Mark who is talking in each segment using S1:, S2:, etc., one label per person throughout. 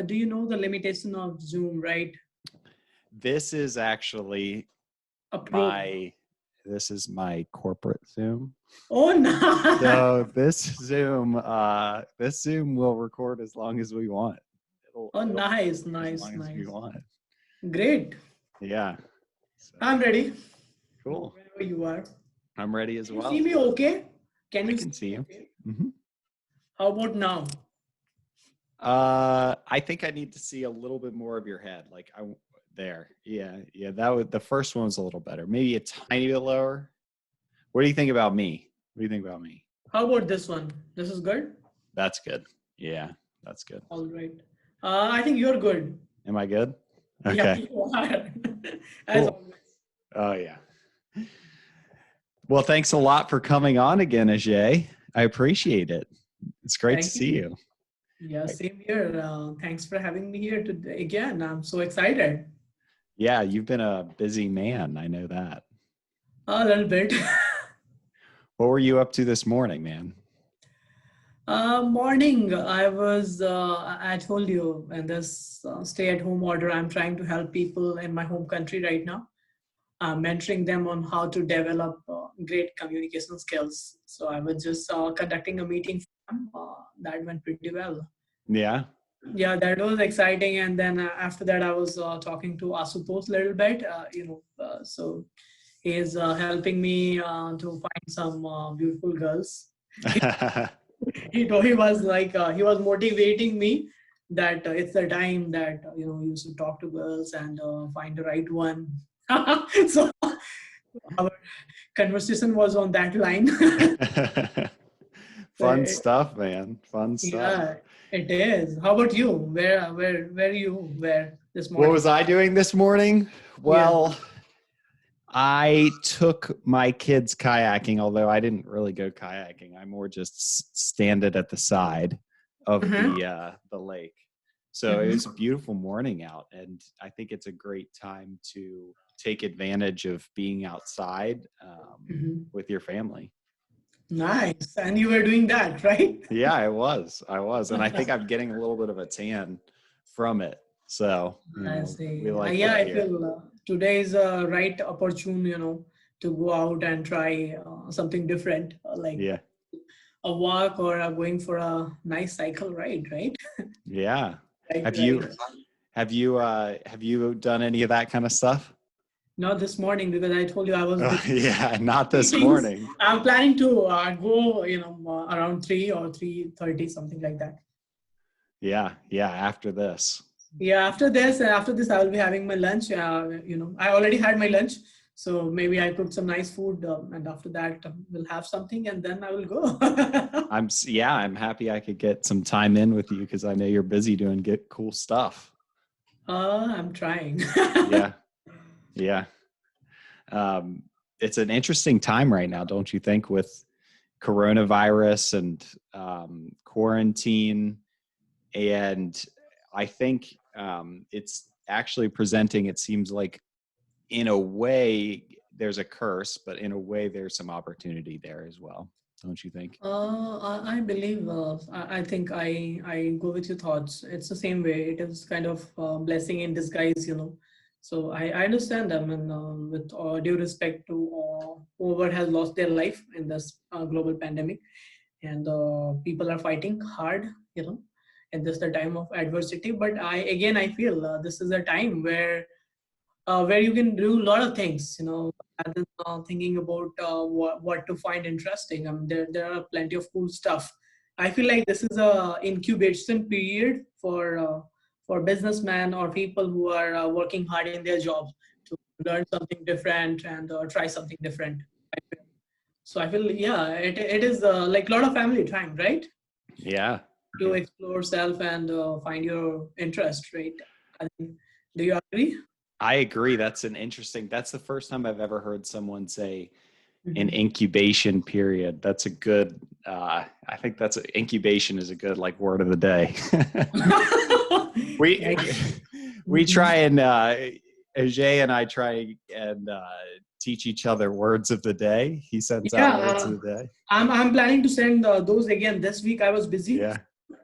S1: do you know the limitation of Zoom, right?
S2: This is actually
S1: A pro.
S2: this is my corporate Zoom.
S1: Oh, no.
S2: So this Zoom will record as long as we want.
S1: Oh,
S2: It'll
S1: nice,
S2: as
S1: nice,
S2: long as we
S1: nice.
S2: want.
S1: Great.
S2: Yeah. So,
S1: I'm ready.
S2: cool.
S1: Wherever you are.
S2: I'm ready as
S1: Can you
S2: well.
S1: see me okay? Can
S2: I
S1: you
S2: can
S1: see
S2: see
S1: me
S2: you.
S1: okay?
S2: Mm-hmm.
S1: How about now?
S2: I think I need to see a little bit more of your head. There. Yeah. The first one was a little better. Maybe a tiny bit lower. What do you think about me? What do you think about me?
S1: How about this one? This is good?
S2: That's good. Yeah, that's good.
S1: All right. I think you're good.
S2: Am I good?
S1: Yeah,
S2: Okay.
S1: you are. As
S2: Cool.
S1: always.
S2: Oh, yeah. Well, thanks a lot for coming on again, Ajay. I appreciate it. It's great to
S1: Thank
S2: see
S1: you.
S2: you.
S1: Yeah, same here. Thanks for having me here today again. I'm so excited.
S2: Yeah, you've been a busy man. I know that.
S1: A little bit.
S2: What were you up to this morning, man?
S1: Morning, I told you, in this stay-at-home order, I'm trying to help people in my home country right now. I'm mentoring them on how to develop great communication skills. So I was just conducting a meeting for them. That went pretty well.
S2: Yeah.
S1: Yeah, that was exciting. And then after that, I was talking to Asutosh a little bit. So he is helping me to find some beautiful girls. He was like he was motivating me that it's the time that you should talk to girls and find the right one. So our conversation was on that line.
S2: Fun stuff, man. Fun stuff.
S1: Yeah, it is. How about you? Where you were this
S2: What
S1: morning?
S2: was I doing this morning?
S1: Yeah.
S2: Well, I took my kids kayaking, although I didn't really go kayaking. I more just standed at the side of the lake. So it was a beautiful morning out, and I think it's a great time to take advantage of being outside with your family.
S1: Nice. And you were doing that, right?
S2: Yeah, I was. And I think I'm getting a little bit of a tan from it. So,
S1: I see.
S2: we like
S1: Yeah,
S2: that
S1: I
S2: here.
S1: feel today is a right opportune, to go out and try something different, like a walk or going for a nice cycle ride, right?
S2: Yeah.
S1: Right.
S2: Have you done any of that kind of stuff?
S1: Not this morning because I told you I was busy.
S2: Yeah, not this
S1: Meetings.
S2: morning.
S1: I'm planning to go, around 3 or 3:30, something like that.
S2: Yeah, after this.
S1: Yeah, after this, I will be having my lunch. I already had my lunch, so maybe I cook some nice food, and after that, we'll have something, and then I will go.
S2: I'm happy I could get some time in with you because I know you're busy doing cool stuff.
S1: I'm trying.
S2: Yeah. It's an interesting time right now, don't you think, with coronavirus and quarantine, and I think it's actually presenting, it seems like, in a way there's a curse, but in a way there's some opportunity there as well, don't you think?
S1: I believe, I think I go with your thoughts. It's the same way. It is kind of blessing in disguise. So I understand them, and with due respect to whoever has lost their life in this global pandemic, and people are fighting hard, and this is the time of adversity. But I feel this is a time where you can do a lot of things, rather than thinking about what to find interesting. I mean, there are plenty of cool stuff. I feel like this is a incubation period for businessmen or people who are working hard in their jobs to learn something different and try something different. So I feel, yeah, it is like a lot of family time, right?
S2: Yeah.
S1: To explore self and find your interest, right? I think, do you agree?
S2: I agree. That's the first time I've ever heard someone say an incubation period. That's a good, I think incubation is a good word of the day. we try and, Ajay and I try and teach each other words of the day. He sends out words of the day.
S1: I'm planning to send those again this week. I was busy.
S2: Yeah.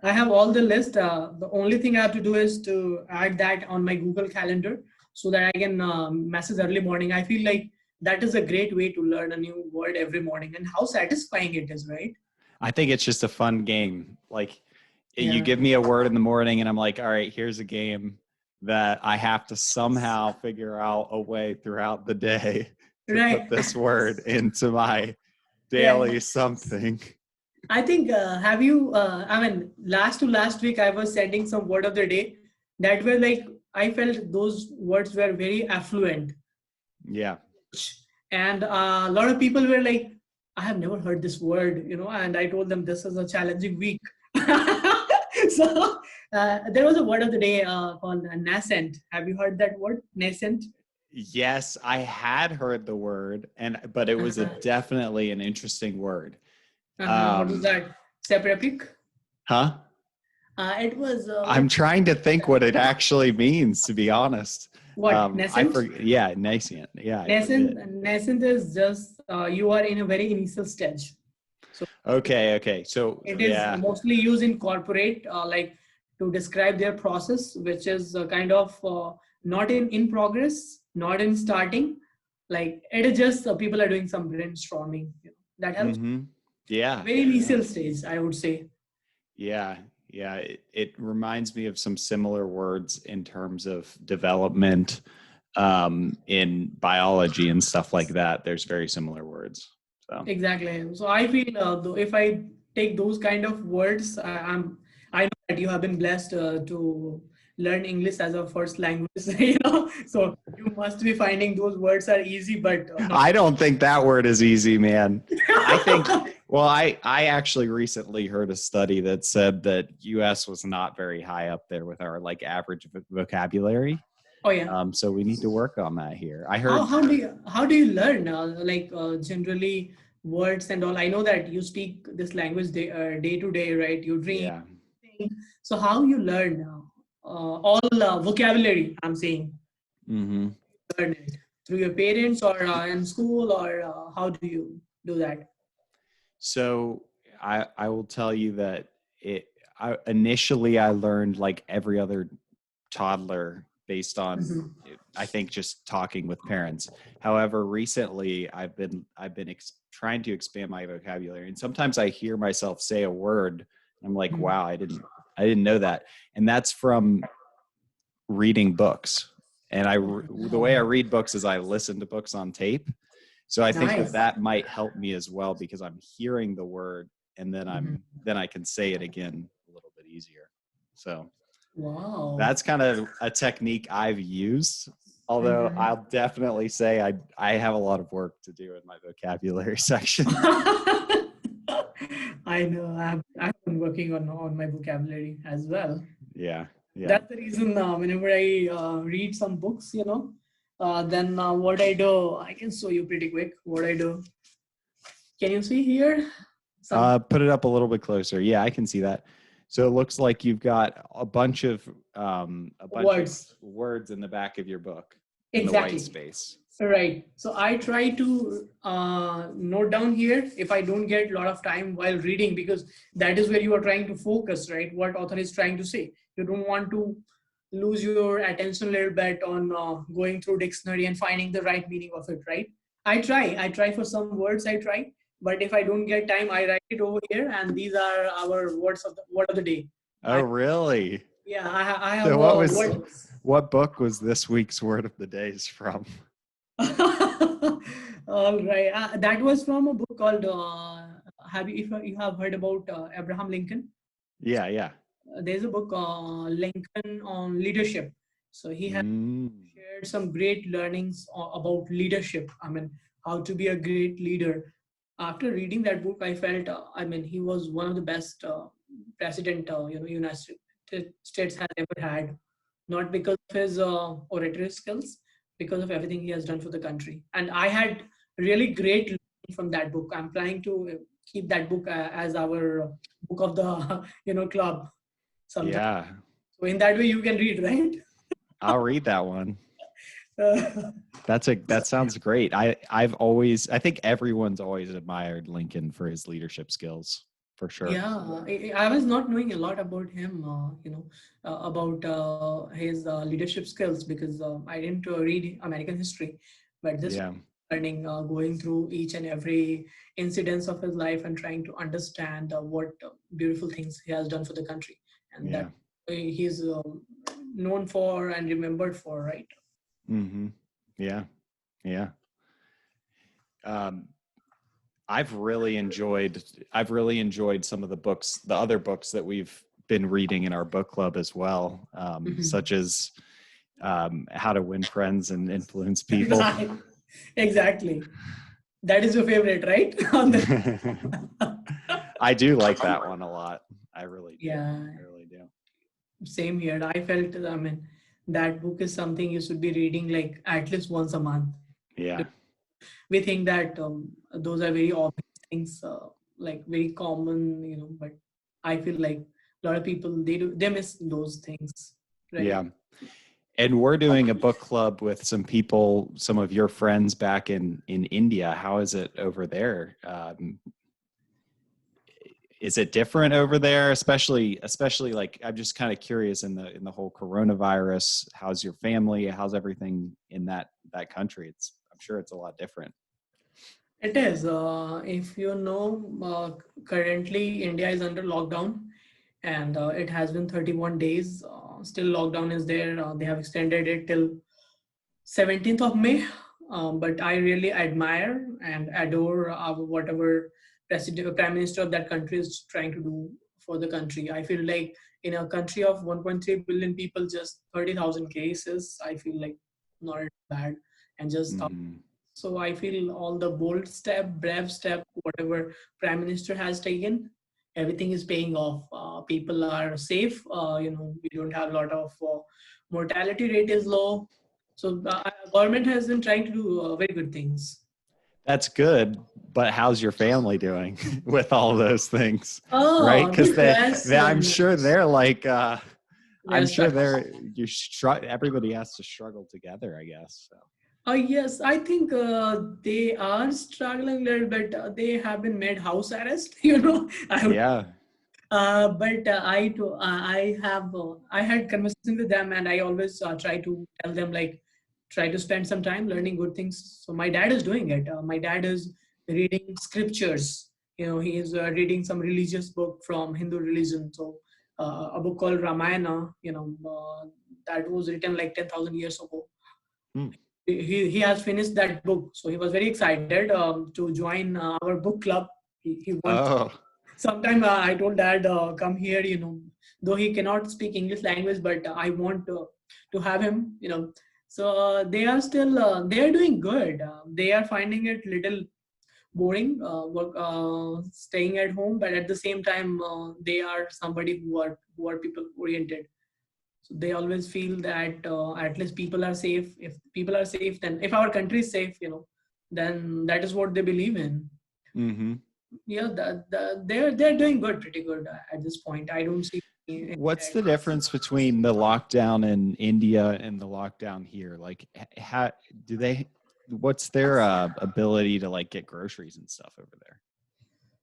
S1: I have all the list. The only thing I have to do is to add that on my Google Calendar so that I can message early morning. I feel like that is a great way to learn a new word every morning, and how satisfying it is, right?
S2: I think it's just a fun game. Like you
S1: Yeah,
S2: give me a word in the morning and I'm like, all right, here's a game that I have to somehow figure out a way throughout the day to put
S1: right.
S2: this word into my
S1: Yeah.
S2: daily something.
S1: I think, have you, I mean, last to last week, I was sending some word of the day that were like, I felt those words were very affluent.
S2: Yeah.
S1: And a lot of people were like, I have never heard this word, and I told them this is a challenging week. So there was a word of the day called nascent. Have you heard that word? Nascent?
S2: Yes, I had heard the word but it was a
S1: Uh-huh.
S2: definitely an interesting word.
S1: Uh-huh. What was
S2: Um,
S1: that? Separate?
S2: huh?
S1: It was
S2: I'm trying to think what it actually means, to be honest.
S1: what?
S2: I
S1: Nascent?
S2: forget. Yeah, nascent. Yeah, I forget.
S1: Nascent is just you are in a very initial stage. So
S2: Okay. So
S1: it is
S2: yeah.
S1: mostly used in corporate, like to describe their process, which is kind of not in progress, not in starting. Like it is just people are doing some brainstorming. That helps.
S2: Mm-hmm. Yeah.
S1: Very
S2: Yeah.
S1: initial stage, I would say.
S2: Yeah. Yeah. It reminds me of some similar words in terms of development in biology and stuff like that. There's very similar words. So
S1: Exactly. So I feel though if I take those kind of words, I know that you have been blessed to learn English as a first language, So you must be finding those words are easy, but not.
S2: I don't think that word is easy, man. I think well, I actually recently heard a study that said that US was not very high up there with our like average vocabulary.
S1: Oh yeah.
S2: So we need to work on that here. I
S1: How
S2: heard
S1: how do you learn like generally words and all? I know that you speak this language day to day, right? You dream.
S2: yeah.
S1: Think. So how you learn all vocabulary? I'm saying
S2: Hmm.
S1: learn it through your parents or in school, or how do you do that?
S2: So I will tell you that initially I learned like every other toddler based on
S1: Mhm.
S2: I think just talking with parents. However, recently I've been trying to expand my vocabulary, and sometimes I hear myself say a word and I'm like,
S1: Mhm.
S2: wow, I didn't know that. And that's from reading books. And the way I
S1: Wow.
S2: read books is I listen to books on tape. So I think that
S1: Nice.
S2: that might help me as well because I'm hearing the word and
S1: Mhm.
S2: then I can say it again a little bit easier. So
S1: Wow.
S2: that's kind of a technique I've used. Although
S1: Mhm.
S2: I'll definitely say I have a lot of work to do in my vocabulary section.
S1: I know. I've been working on my vocabulary as well.
S2: Yeah. Yeah.
S1: That's the reason whenever I read some books, then what I do, I can show you pretty quick what I do. Can you see here? Some
S2: Put it up a little bit closer. Yeah, I can see that. So it looks like you've got a bunch of
S1: words.
S2: words in the back of your book in the white
S1: Exactly.
S2: space.
S1: Right. So I try to note down here if I don't get a lot of time while reading, because that is where you are trying to focus, right? What author is trying to say. You don't want to lose your attention a little bit on going through dictionary and finding the right meaning of it, right? I try for some words I try, but if I don't get time, I write it over here, and these are our word of the day.
S2: Oh,
S1: I,
S2: really?
S1: yeah, I have
S2: So
S1: a word.
S2: what book was this week's word of the days from?
S1: All right. That was from a book called have you if you have heard about Abraham Lincoln?
S2: Yeah, yeah.
S1: There's a book Lincoln on leadership. So he has
S2: Mm,
S1: shared some great learnings about leadership. I mean, how to be a great leader. After reading that book, I felt I mean he was one of the best president United States has ever had. Not because of his oratory skills, because of everything he has done for the country. And I had really great learning from that book. I'm planning to keep that book as our book of the club sometime.
S2: yeah.
S1: So in that way, you can read, right?
S2: I'll read that one.
S1: Uh,
S2: That sounds great. I think everyone's always admired Lincoln for his leadership skills. for sure.
S1: Yeah, I was not knowing a lot about him, about his leadership skills because I didn't read American history, but this
S2: Yeah,
S1: learning, going through each and every incidents of his life and trying to understand what beautiful things he has done for the country, and that
S2: yeah.
S1: he's known for and remembered for, right?
S2: Mm-hmm. Yeah, yeah. Um, I've really enjoyed some of the other books that we've been reading in our book club as well,
S1: Mhm.
S2: such as How to Win Friends and Influence People.
S1: Right, exactly. That is your favorite, right?
S2: I do like that one a lot. I really do.
S1: Yeah,
S2: I really do.
S1: same here. I felt, I mean, that book is something you should be reading like at least once a month.
S2: Yeah.
S1: We think that those are very obvious things, like very common, but I feel like a lot of people, they miss those things, right?
S2: Yeah. And we're doing a book club with some people, some of your friends back in India. How is it over there? Is it different over there? Especially like I'm just kind of curious in the whole coronavirus. How's your family? How's everything in that country? I'm sure it's a lot different.
S1: It is. If you know, currently India is under lockdown, and it has been 31 days. Still, lockdown is there. They have extended it till 17th of May. But I really admire and adore whatever prime minister of that country is trying to do for the country. I feel like in a country of 1.3 billion people, just 30,000 cases, I feel like not bad. And just
S2: Mm-hmm.
S1: so I feel all the bold step, brave step, whatever prime minister has taken, everything is paying off. People are safe. We don't have a lot of mortality rate is low. So government has been trying to do very good things.
S2: That's good, but how's your family doing with all those things, right?
S1: Oh,
S2: Because
S1: good
S2: they, I'm
S1: question.
S2: sure they're like, I'm
S1: They're
S2: sure
S1: stuck.
S2: everybody has to struggle together, I guess. So.
S1: Yes, I think they are struggling a little bit. They have been made house arrest. I
S2: Yeah.
S1: but I had conversation with them, and I always try to tell them like try to spend some time learning good things. So my dad is doing it. My dad is reading scriptures. He is reading some religious book from Hindu religion. So a book called Ramayana. That was written like 10,000 years ago.
S2: Hmm.
S1: He has finished that book, so he was very excited to join our book club. He wants
S2: Oh,
S1: sometime. I told dad, come here, though he cannot speak English language, but I want to have him, so they are still they are doing good. They are finding it little boring, staying at home, but at the same time they are somebody who are people oriented. So they always feel that at least people are safe. If people are safe, then if our country is safe, then that is what they believe in.
S2: mm-hmm.
S1: Yeah, they're doing good, pretty good at this point. I don't see any
S2: What's the difference between the lockdown in India and the lockdown here? Like, how do they? What's their ability to like get groceries and stuff over there?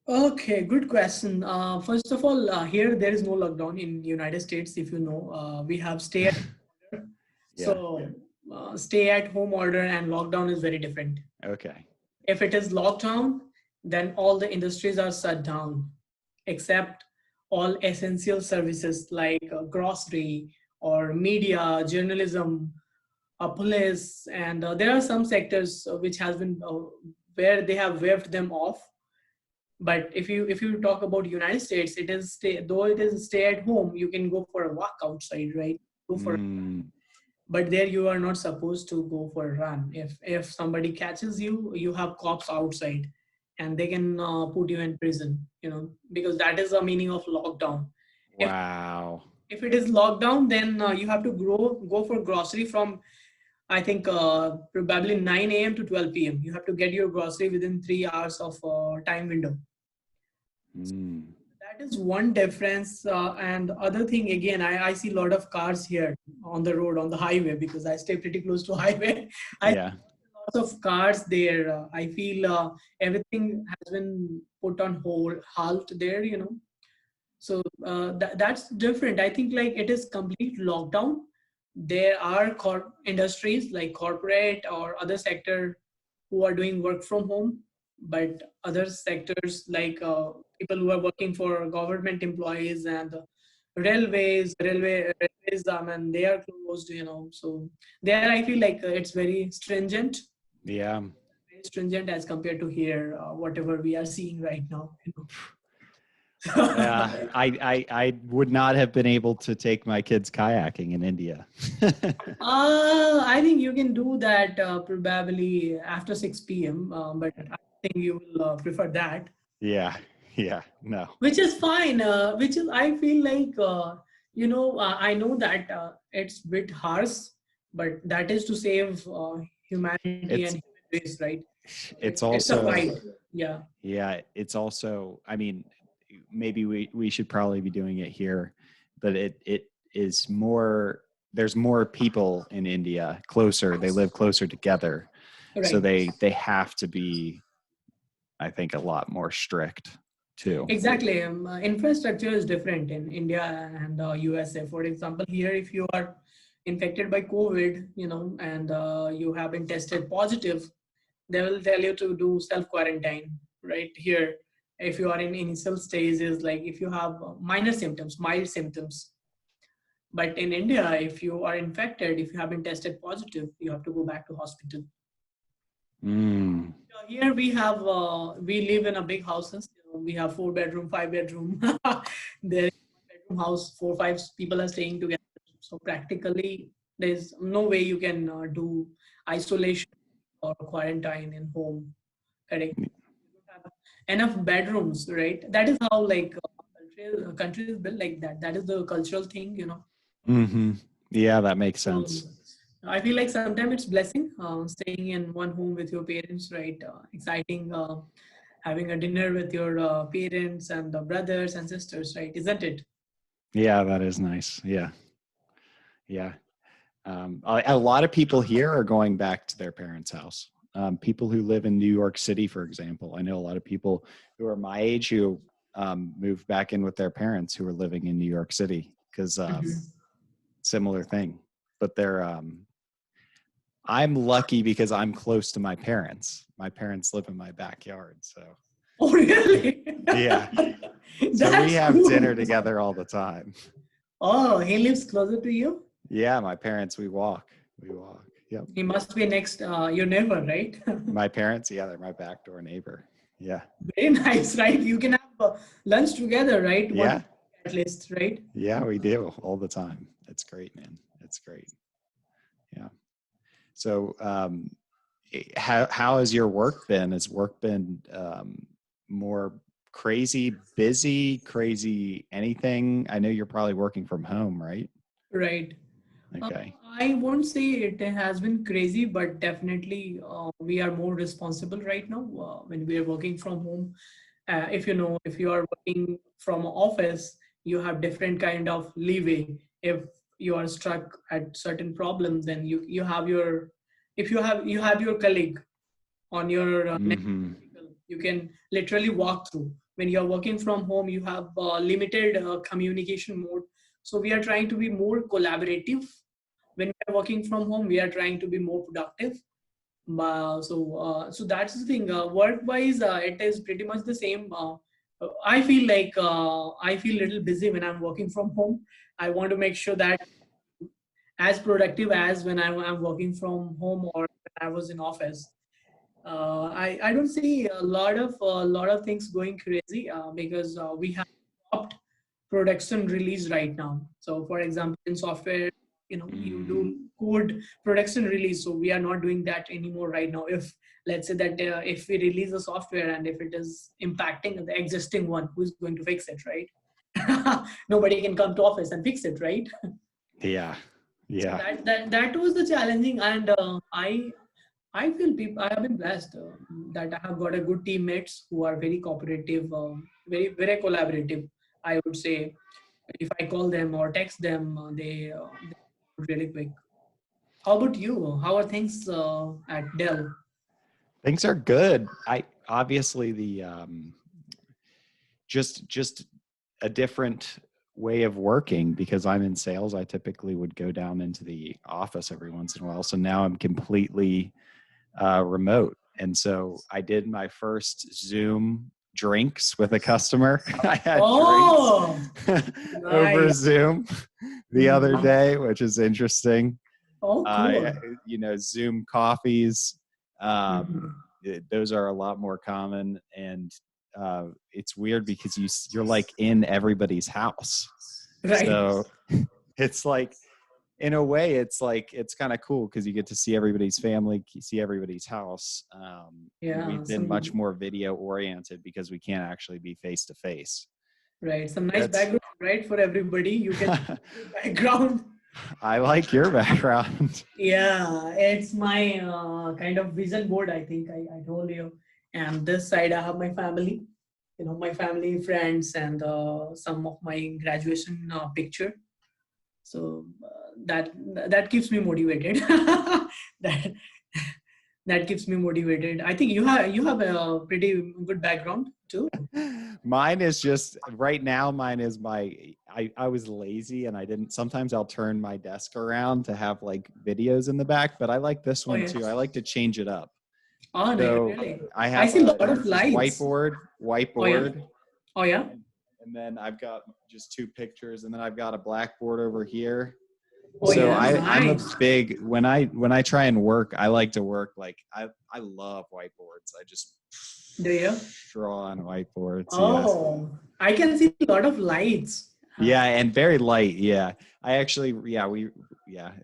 S1: Okay, good question. First of all, here there is no lockdown in United States. If you know, we have stay at order.
S2: Yeah.
S1: So stay at home order and lockdown is very different.
S2: Okay.
S1: If it is lockdown, then all the industries are shut down, except all essential services like grocery or media, journalism, police, and there are some sectors which has been where they have waived them off. But if you talk about United States, it is though it is stay at home, you can go for a walk outside, right? Go for,
S2: Mm,
S1: but there you are not supposed to go for a run. If somebody catches you, you have cops outside, and they can put you in prison. Because that is the meaning of lockdown. If
S2: wow.
S1: if it is lockdown, then you have to go for grocery from, I think, probably 9 a.m. to 12 p.m. You have to get your grocery within 3 hours of time window.
S2: Mm,
S1: That is one difference. And other thing, again, I see a lot of cars here on the road, on the highway, because I stay pretty close to highway. I see
S2: yeah.
S1: lots of cars there. I feel everything has been put on hold, halt there. So that's different. I think like it is complete lockdown. There are industries like corporate or other sector who are doing work from home, but other sectors like people who are working for government employees and railways, and they are closed. So there I feel like it's very stringent,
S2: Yeah.
S1: as compared to here, whatever we are seeing right now.
S2: Yeah, I would not have been able to take my kids kayaking in India.
S1: I think you can do that probably after 6 p.m., but I think you will prefer that,
S2: Yeah, yeah, no.
S1: which is fine. Which is, I feel like, I know that it's bit harsh, but that is to save humanity and
S2: It's
S1: human race, right?
S2: it's
S1: It's a
S2: also,
S1: fight. Yeah,
S2: yeah, it's also, I mean, maybe we should probably be doing it here, but it is more, there's more people in India closer, they live closer together. So
S1: right.
S2: they have to be, I think, a lot more strict too.
S1: Exactly. Infrastructure is different in India and USA. For example, here, if you are infected by COVID, and you have been tested positive, they will tell you to do self quarantine. Right here, if you are in initial stages, like if you have minor symptoms, mild symptoms. But in India, if you are infected, if you have been tested positive, you have to go back to hospital.
S2: Mm.
S1: Here we live in a big houses. We have 4 bedroom, 5 bedroom. There is one bedroom house, 4 5 people are staying together. So practically, there's no way you can do isolation or quarantine in home. Correct. You don't have enough bedrooms, right? That is how like country is built like that. That is the cultural thing.
S2: Mm-hmm. Yeah, that makes
S1: So
S2: sense.
S1: I feel like sometimes it's blessing staying in one home with your parents, right? Exciting, having a dinner with your parents and the brothers and sisters, right? Isn't it?
S2: Yeah, that is nice. Yeah, yeah. A lot of people here are going back to their parents' house. People who live in New York City, for example, I know a lot of people who are my age who moved back in with their parents who are living in New York City because
S1: Mhm.
S2: similar thing. But I'm lucky because I'm close to my parents. My parents live in my backyard, so
S1: Oh, really?
S2: yeah. So we
S1: That's
S2: have dinner
S1: cool.
S2: together all the time.
S1: Oh, he lives closer to you?
S2: Yeah, my parents, we walk. We walk. Yep.
S1: He must be next, your neighbor, right?
S2: My parents, yeah, they're my backdoor neighbor. Yeah.
S1: Very nice, right? You can have lunch together, right? One
S2: Yeah.
S1: at least, right?
S2: Yeah, we do all the time. It's great, man. It's great. Yeah. So, how has your work been? Has work been more crazy, busy, crazy, anything? I know you're probably working from home, right?
S1: Right. Uh,
S2: Okay.
S1: I won't say it has been crazy, but definitely we are more responsible right now when we are working from home. If you are working from office, you have different kind of leeway. If you are stuck at certain problems, then you have your if you have your colleague on your next
S2: Mm-hmm.
S1: vehicle. You can literally walk through. When you are working from home, you have limited communication mode. So we are trying to be more collaborative. When we are working from home, we are trying to be more productive. So that's the thing. Work-wise, it is pretty much the same. I feel like I feel a little busy when I'm working from home. I want to make sure that as productive as when I'm working from home or when I was in office. I don't see a lot of things going crazy because we have stopped production release right now. So for example, in software, you
S2: Mm.
S1: do code production release. So we are not doing that anymore right now. If let's say that if we release a software and if it is impacting the existing one, who's going to fix it, right? Nobody can come to office and fix it, right?
S2: Yeah.
S1: So
S2: Yeah.
S1: that was the challenging, and I feel I have been blessed that I have got a good teammates who are very cooperative, very collaborative. I would say if I call them or text them, they really quick. How about you? How are things at Dell?
S2: Things are good. I obviously just a different way of working because I'm in sales. I typically would go down into the office every once in a while. So now I'm completely remote. And so I did my first Zoom drinks with a customer. I had
S1: Oh,
S2: drinks over
S1: nice.
S2: Zoom the other
S1: Mhm.
S2: day, which is interesting.
S1: Oh, cool.
S2: Zoom coffees. Um,
S1: Mhm.
S2: those are a lot more common, and it's weird because you're like in everybody's house.
S1: Right.
S2: So it's like, in a way, it's like it's kind of cool because you get to see everybody's family, see everybody's house. And
S1: Yeah.
S2: we've been much more video oriented because we can't actually be face to face.
S1: Right. Some nice
S2: That's
S1: background, right, for everybody. You can see background.
S2: I like your background.
S1: Yeah, it's my kind of vision board, I think I told you. And this side, I have my family, my family, friends, and some of my graduation picture. So that keeps me motivated. that that keeps me motivated. I think you have a pretty good background too.
S2: Mine is just right now. Mine is I was lazy and I didn't. Sometimes I'll turn my desk around to have like videos in the back, but I like this
S1: Oh
S2: one
S1: yeah.
S2: too. I like to change it up.
S1: Oh no,
S2: So
S1: really?
S2: I
S1: I
S2: have
S1: see a
S2: a
S1: lot of
S2: just
S1: lights. Oh yeah.
S2: whiteboard,
S1: Oh yeah.
S2: and then I've got just two pictures, and then I've got a blackboard over here.
S1: Oh
S2: So
S1: yeah.
S2: I'm a
S1: Nice.
S2: big when I try and work, I like to work like I love whiteboards. I just
S1: Do you?
S2: draw on whiteboards. Yeah.
S1: Oh, I can see a lot of lights.
S2: Yeah, and very light. Yeah, I actually, yeah,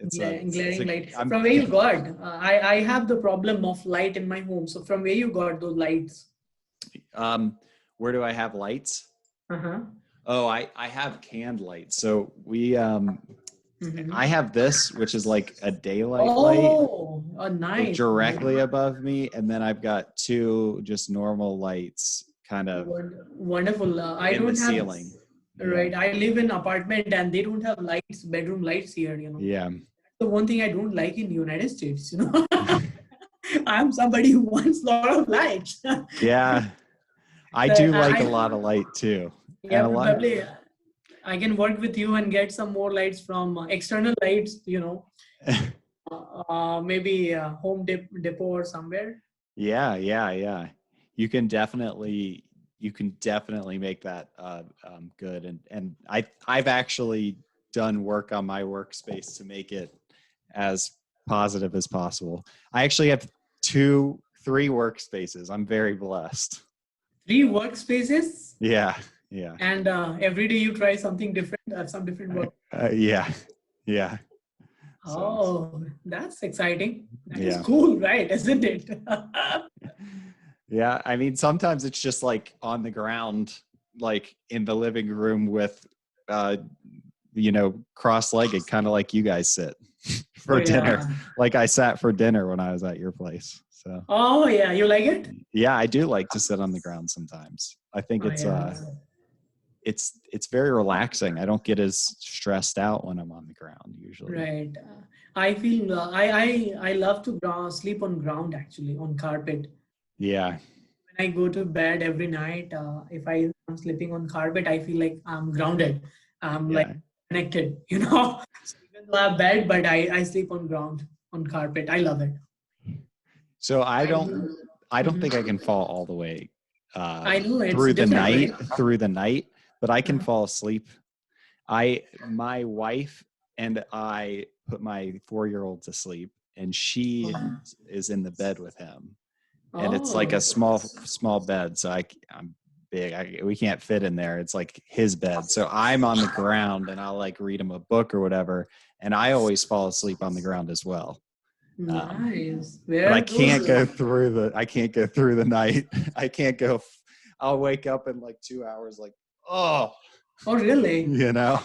S2: it's
S1: Glaring
S2: a,
S1: light.
S2: I'm,
S1: From where you got? I have the problem of light in my home. So from where you got those lights?
S2: um, where do I have lights?
S1: Uh-huh.
S2: Oh, I have canned lights. So I
S1: Mm-hmm.
S2: have this, which is like a daylight light
S1: Nice.
S2: directly above me, and then I've got two just normal lights kind of
S1: Wonderful. I
S2: in the
S1: don't have,
S2: ceiling. Yeah,
S1: right. I live in apartment and they don't have lights, bedroom lights here.
S2: yeah,
S1: The one thing I don't like in United States. I'm somebody who wants a lot of lights.
S2: yeah. I
S1: So
S2: do like a lot of light too,
S1: yeah,
S2: and a lot.
S1: probably I can work with you and get some more lights from external lights, maybe Depot or somewhere.
S2: Yeah, yeah, yeah. You can definitely make that good, and I've actually done work on my workspace to make it as positive as possible. I actually have three workspaces. I'm very blessed.
S1: Three workspaces,
S2: Yeah, yeah.
S1: and every day you try something different, some different work.
S2: Yeah, yeah. So
S1: Oh, that's exciting. That is
S2: yeah.
S1: cool, right? Isn't it?
S2: Yeah, I mean, sometimes it's just like on the ground, like in the living room with, uh, cross-legged, kind of like you guys sit
S1: Oh
S2: for dinner.
S1: yeah.
S2: Like I sat for dinner when I was at your place. So
S1: Oh yeah. You like it?
S2: yeah, I do like to sit on the ground sometimes. I think
S1: Oh yeah.
S2: it's very relaxing. I don't get as stressed out when I'm on the ground usually.
S1: Right. I feel I love to sleep on ground actually on carpet.
S2: Yeah,
S1: When I go to bed every night, if I am sleeping on carpet, I feel like I'm grounded. I'm like
S2: yeah.
S1: connected. So even though I have bed, but I sleep on ground on carpet. I love it.
S2: So
S1: I do.
S2: I don't think I
S1: Mhm.
S2: can fall all the way
S1: I know it's different, right?
S2: through the night, but I can
S1: Uh-huh.
S2: fall asleep. My wife and I put my 4-year-old to sleep, and she is in the bed with him, and it's like a
S1: Oh,
S2: small bed. So I'm big. We can't fit in there. It's like his bed. So I'm on the ground, and I'll like read him a book or whatever, and I always fall asleep on the ground as well. Um,
S1: nice.
S2: but
S1: Very cool.
S2: I can't go through the night. I can't go. I'll wake up in like 2 hours, like, oh,
S1: Oh, really?
S2: you know.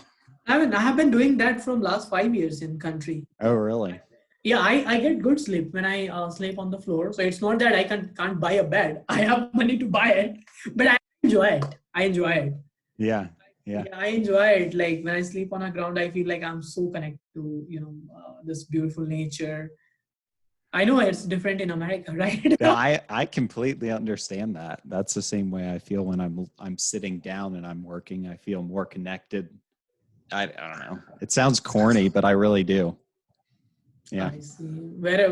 S1: I have been doing that from last 5 years in country.
S2: Oh, really?
S1: Yeah, I get good sleep when I sleep on the floor. So it's not that I can't buy a bed. I have money to buy it, but I enjoy it. I enjoy it.
S2: Yeah, yeah,
S1: Yeah, I enjoy it. Like when I sleep on a ground, I feel like I'm so connected to this beautiful nature. I know it's different in America, right?
S2: Yeah, I completely understand that. That's the same way I feel when I'm sitting down and I'm working. I feel more connected. I don't know. It sounds corny, but I really do. Yeah.
S1: I see. Where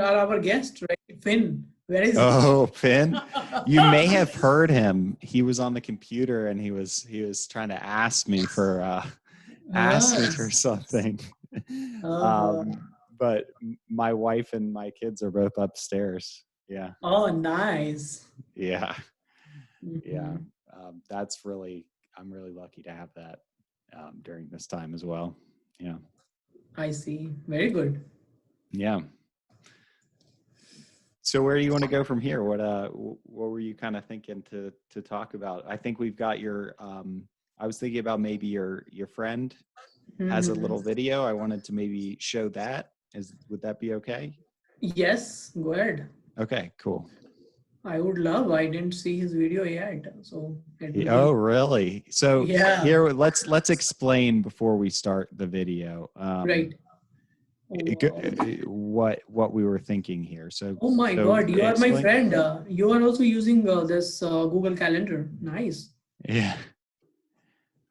S1: are our guests, right? Finn. Where is he?
S2: Oh, Finn, you may have heard him. He was on the computer and he was trying to ask me for
S1: Ah,
S2: something.
S1: uh,
S2: But my wife and my kids are both upstairs. Yeah.
S1: oh, nice.
S2: Yeah. Yeah.
S1: Mhm.
S2: That's really, I'm really lucky to have that during this time as well. Yeah.
S1: I see. Very good.
S2: Yeah. So where do you want to go from here? What were you kind of thinking to talk about? I think we've got your I was thinking about maybe your friend has a
S1: Mhm.
S2: little video. I wanted to maybe show that. Would that be okay?
S1: Yes, go ahead.
S2: Okay, cool.
S1: I would love. I didn't see his video yet, so it will be.
S2: Oh, really? So
S1: Yeah,
S2: here, let's explain before we start the video.
S1: right. Oh,
S2: What we were thinking here.
S1: oh my
S2: So
S1: God, you are my
S2: explain.
S1: friend. You are also using this Google Calendar. Nice.
S2: Yeah.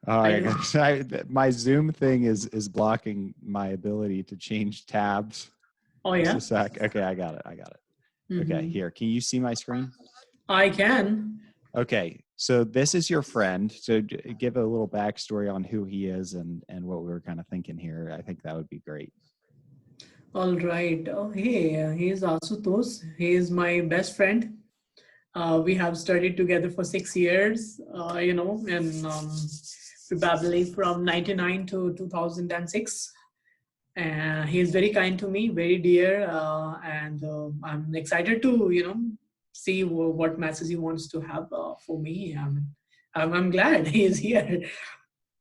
S2: Oh,
S1: I know.
S2: my Zoom thing is blocking my ability to change tabs.
S1: Oh
S2: Just
S1: yeah.
S2: a sec. Okay, I got it. Okay,
S1: Mm-hmm.
S2: here. Can you see my screen?
S1: I can.
S2: Okay, so this is your friend. So give a little backstory on who he is and what we were kind of thinking here. I think that would be great.
S1: All right. Oh, hey, he is Asutosh. He is my best friend. We have studied together for 6 years, and probably from 99 to 2006. And he is very kind to me, very dear, and I'm excited to, see what message he wants to have for me. I'm glad he is here.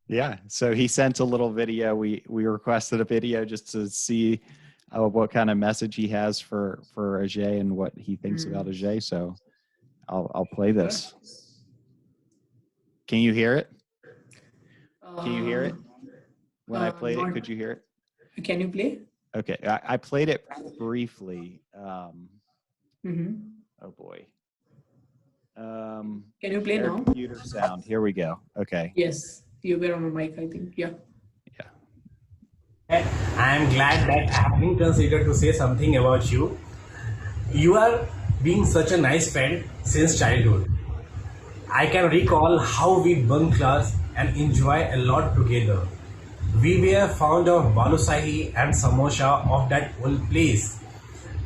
S2: Yeah. So he sent a little video. We requested a video just to see what kind of message he has for Ajay and what he thinks about
S1: Mm.
S2: Ajay. So I'll play
S1: Sure.
S2: this. Can you hear it? Can you hear
S1: Uh,
S2: it? When I played it,
S1: Not.
S2: could you hear it?
S1: Can you play?
S2: Okay. I played it briefly.
S1: Mm-hmm.
S2: Oh boy.
S1: Can you play
S2: Share
S1: now?
S2: computer sound. Here we go. Okay.
S1: Yes, you were on a mic, I think. Yeah.
S2: Yeah.
S3: I am glad that I have been considered to say something about you. You are being such a nice friend since childhood. I can recall how we bunk class and enjoy a lot together. We were fond of balusahi and samosa of that old place.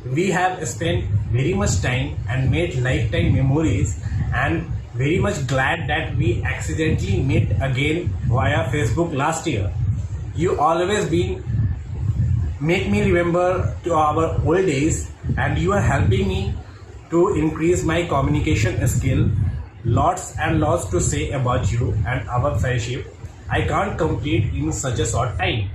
S3: We have spent very much time and made lifetime memories, and very much glad that we accidentally met again via Facebook last year. You always been make me remember to our old days, and you are helping me to increase my communication skill. Lots and lots to say about you and our friendship. I can't complete in such a short time.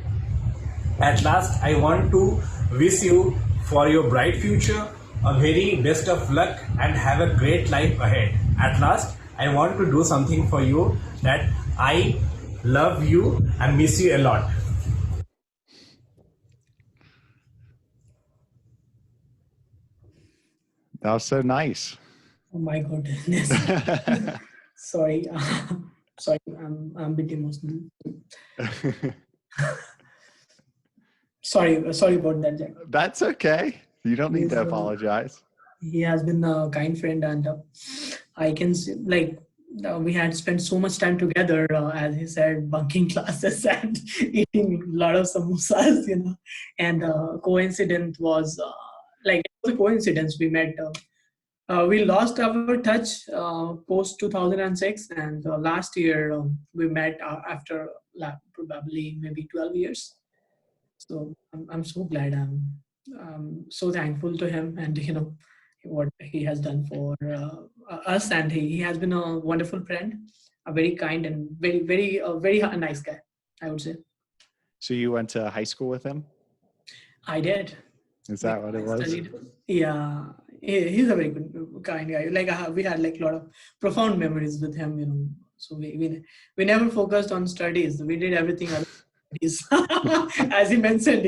S3: At last, I want to wish you for your bright future a very best of luck and have a great life ahead. At last, I want to do something for you that I love you and miss you a lot.
S2: That was so nice.
S1: Oh my goodness. Sorry. Sorry, I'm a bit emotional. Sorry about that, Jack.
S2: That's okay. You don't need
S1: He's,
S2: to apologize.
S1: he has been a kind friend, and I can see, like, we had spent so much time together, as he said, bunking classes and eating a lot of samosas, And coincidence was like, it was a coincidence. We met. We lost our touch post 2006, and last year we met after probably maybe 12 years. So I'm so glad. I'm so thankful to him, and what he has done for us, and he has been a wonderful friend, a very kind and very nice guy, I would say.
S2: So you went to high school with him?
S1: I did.
S2: Is
S1: We
S2: that what it was?
S1: studied. Yeah, he's a very good kind guy. Like we had like a lot of profound memories with him. So we never focused on studies. We did everything other than studies, as he mentioned.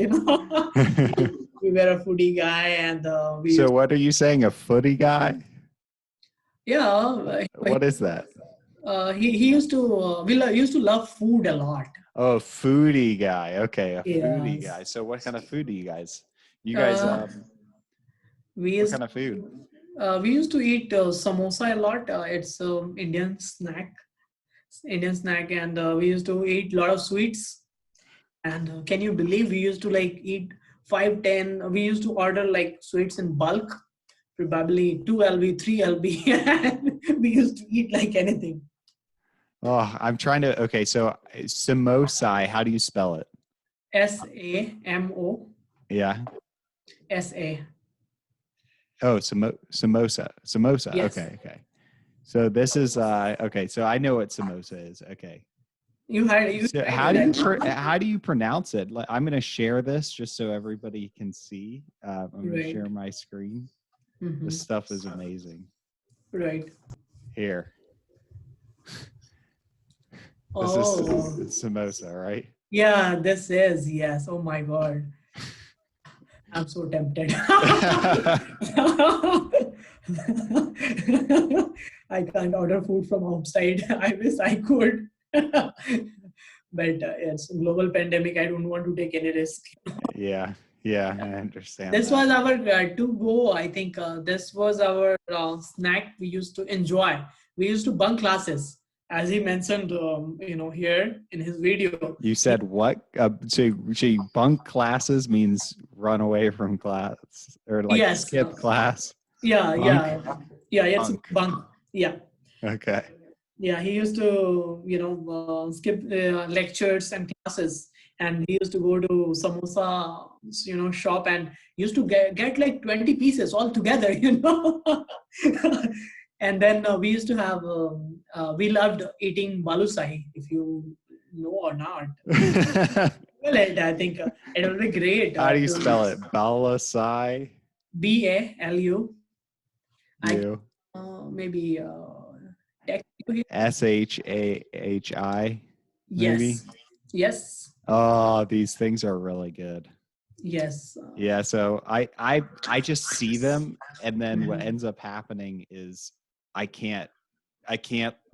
S1: we were a foodie guy, and we
S2: So
S1: used,
S2: what are you saying? A footy guy?
S1: yeah,
S2: What is that?
S1: he used to used to love food a lot.
S2: Oh, foodie guy. Okay, a foodie
S1: Yes.
S2: guy. So what kind of food do you guys? You guys,
S1: Uh, we
S2: what
S1: used
S2: kind of food?
S1: we used to eat samosa a lot. It's Indian snack, and we used to eat a lot of sweets. And can you believe we used to like eat 5, 10? We used to order like sweets in bulk, probably 2 lb, 3 lb, and we used to eat like anything.
S2: Oh, I'm trying to. Okay, so samosa. How do you spell it?
S1: SAMOSA.
S2: Yeah. Oh, samosa. Samosa.
S1: Yes.
S2: Okay. So this is okay. So I know what samosa is. Okay.
S1: You had you
S2: So
S1: tried
S2: how do you pronounce it? Like, I'm going to share this just so everybody can see. I'm going to
S1: Right.
S2: share my screen.
S1: Mhm.
S2: This stuff is amazing.
S1: Right.
S2: Here. This
S1: Oh,
S2: is samosa, right?
S1: yeah, this is, yes. Oh my God. I'm so tempted. I can't order food from outside. I wish I could. But it's global pandemic. I don't want to take any risk.
S2: Yeah, I understand
S1: This
S2: that.
S1: was our to go. I think this was our snack we used to enjoy. We used to bunk classes, as he mentioned, here in his video.
S2: You said what? So bunk classes means run away from class or like
S1: Yes.
S2: skip class.
S1: Yeah.
S2: Bunk?
S1: It's
S2: Bunk.
S1: bunk. Yeah.
S2: Okay.
S1: Yeah, he used to, skip lectures and classes, and he used to go to samosa, shop, and used to get like 20 pieces all together, And then we used to have, we loved eating balusai, if you know or not. Well, I think it will be great.
S2: How do you spell it? Balasai.
S1: BALU. I
S2: You.
S1: maybe text you here.
S2: SHAHI. Maybe.
S1: Yes. Yes.
S2: Oh, these things are really good.
S1: Yes.
S2: Yeah, so I just see them, and then what
S1: Mhm.
S2: ends up happening is I can't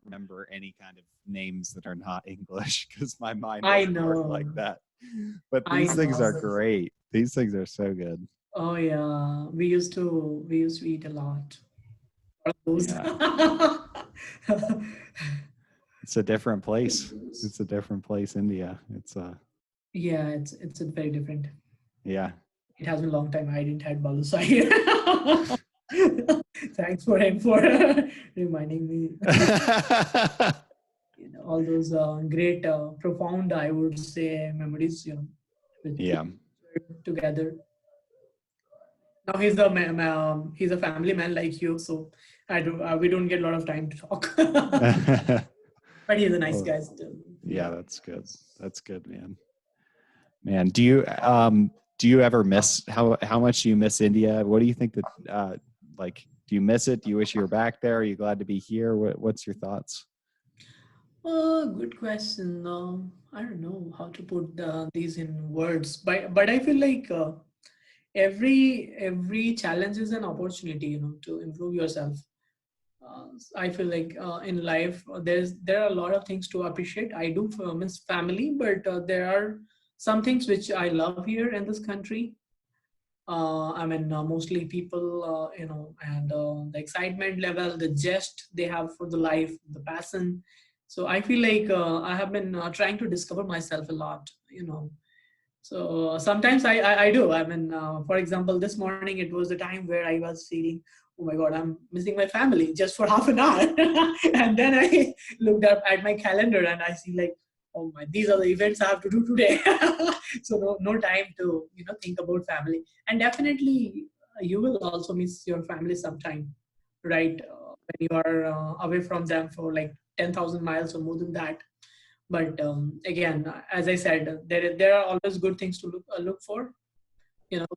S2: remember any kind of names that are not English because my mind
S1: I
S2: doesn't work
S1: know.
S2: like that. But
S1: I
S2: these things are
S1: know.
S2: great. These things are so good.
S1: Oh yeah, we used to eat a lot. Of those.
S2: Yeah. It's a different place. It's a different place, India. It's
S1: Yeah, it's a very different.
S2: yeah.
S1: It has been a long time. I didn't had balusai. Thanks for him for reminding me. All those great, profound, I would say, memories. With
S2: Yeah.
S1: together. Now he's the he's a family man like you, so we don't get a lot of time to talk. But he's a nice
S2: Well,
S1: guy still.
S2: Yeah, that's good. That's good, man. Man, do you ever miss how much do you miss India? What do you think that like do you miss it? Do you wish you were back there? Are you glad to be here? What's your thoughts?
S1: Good question. I don't know how to put these in words, but I feel like every challenge is an opportunity, to improve yourself. I feel like in life there are a lot of things to appreciate. I do miss family, but there are some things which I love here in this country. I mean, mostly people, and the excitement level, the zest they have for the life, the passion. So I feel like I have been trying to discover myself a lot. So sometimes I do. I mean, for example, this morning it was the time where I was feeling, oh my God, I'm missing my family just for half an hour. And then I looked up at my calendar and I see like, oh my, these are the events I have to do today. So no time to, think about family. And definitely you will also miss your family sometime, right? When you are away from them for like 10,000 miles or more than that. But again, as I said, there are always good things to look for.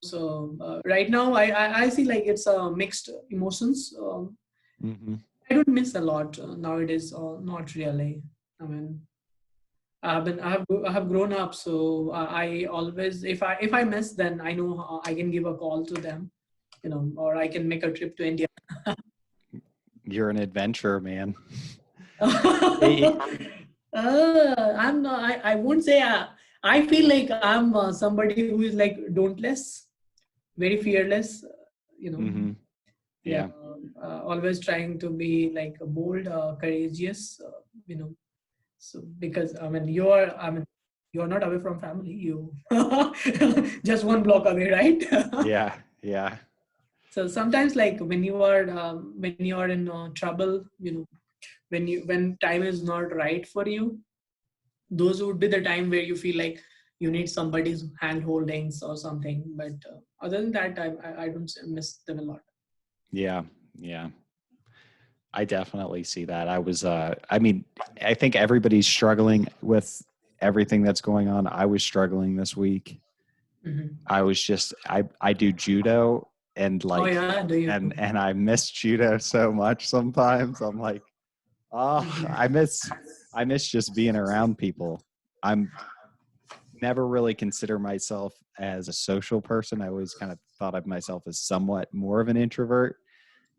S1: So right now I see like it's mixed emotions.
S2: Mm-hmm.
S1: I don't miss a lot nowadays, not really. I mean, I have grown up, so I always, if I miss, then I know I can give a call to them, or I can make a trip to India.
S2: You're an adventurer, man. It-
S1: I'm not, I won't say, I feel like I'm somebody who is like dauntless, very fearless, you know,
S2: mhm.
S1: yeah,
S2: Yeah.
S1: always trying to be like bold, courageous, so because you're not away from family, you just one block away, right?
S2: Yeah. Yeah.
S1: So sometimes like when you are in trouble, when time is not right for you, those would be the time where you feel like you need somebody's hand holdings or something. But other than that, I don't miss them a lot.
S2: Yeah. Yeah. I definitely see that. I mean, I think everybody's struggling with everything that's going on. I was struggling this week.
S1: Mhm.
S2: I do judo and
S1: Oh
S2: like,
S1: yeah, do you?
S2: and I miss judo so much sometimes. I'm like, oh, I miss just being around people. I'm never really consider myself as a social person. I always kind of thought of myself as somewhat more of an introvert.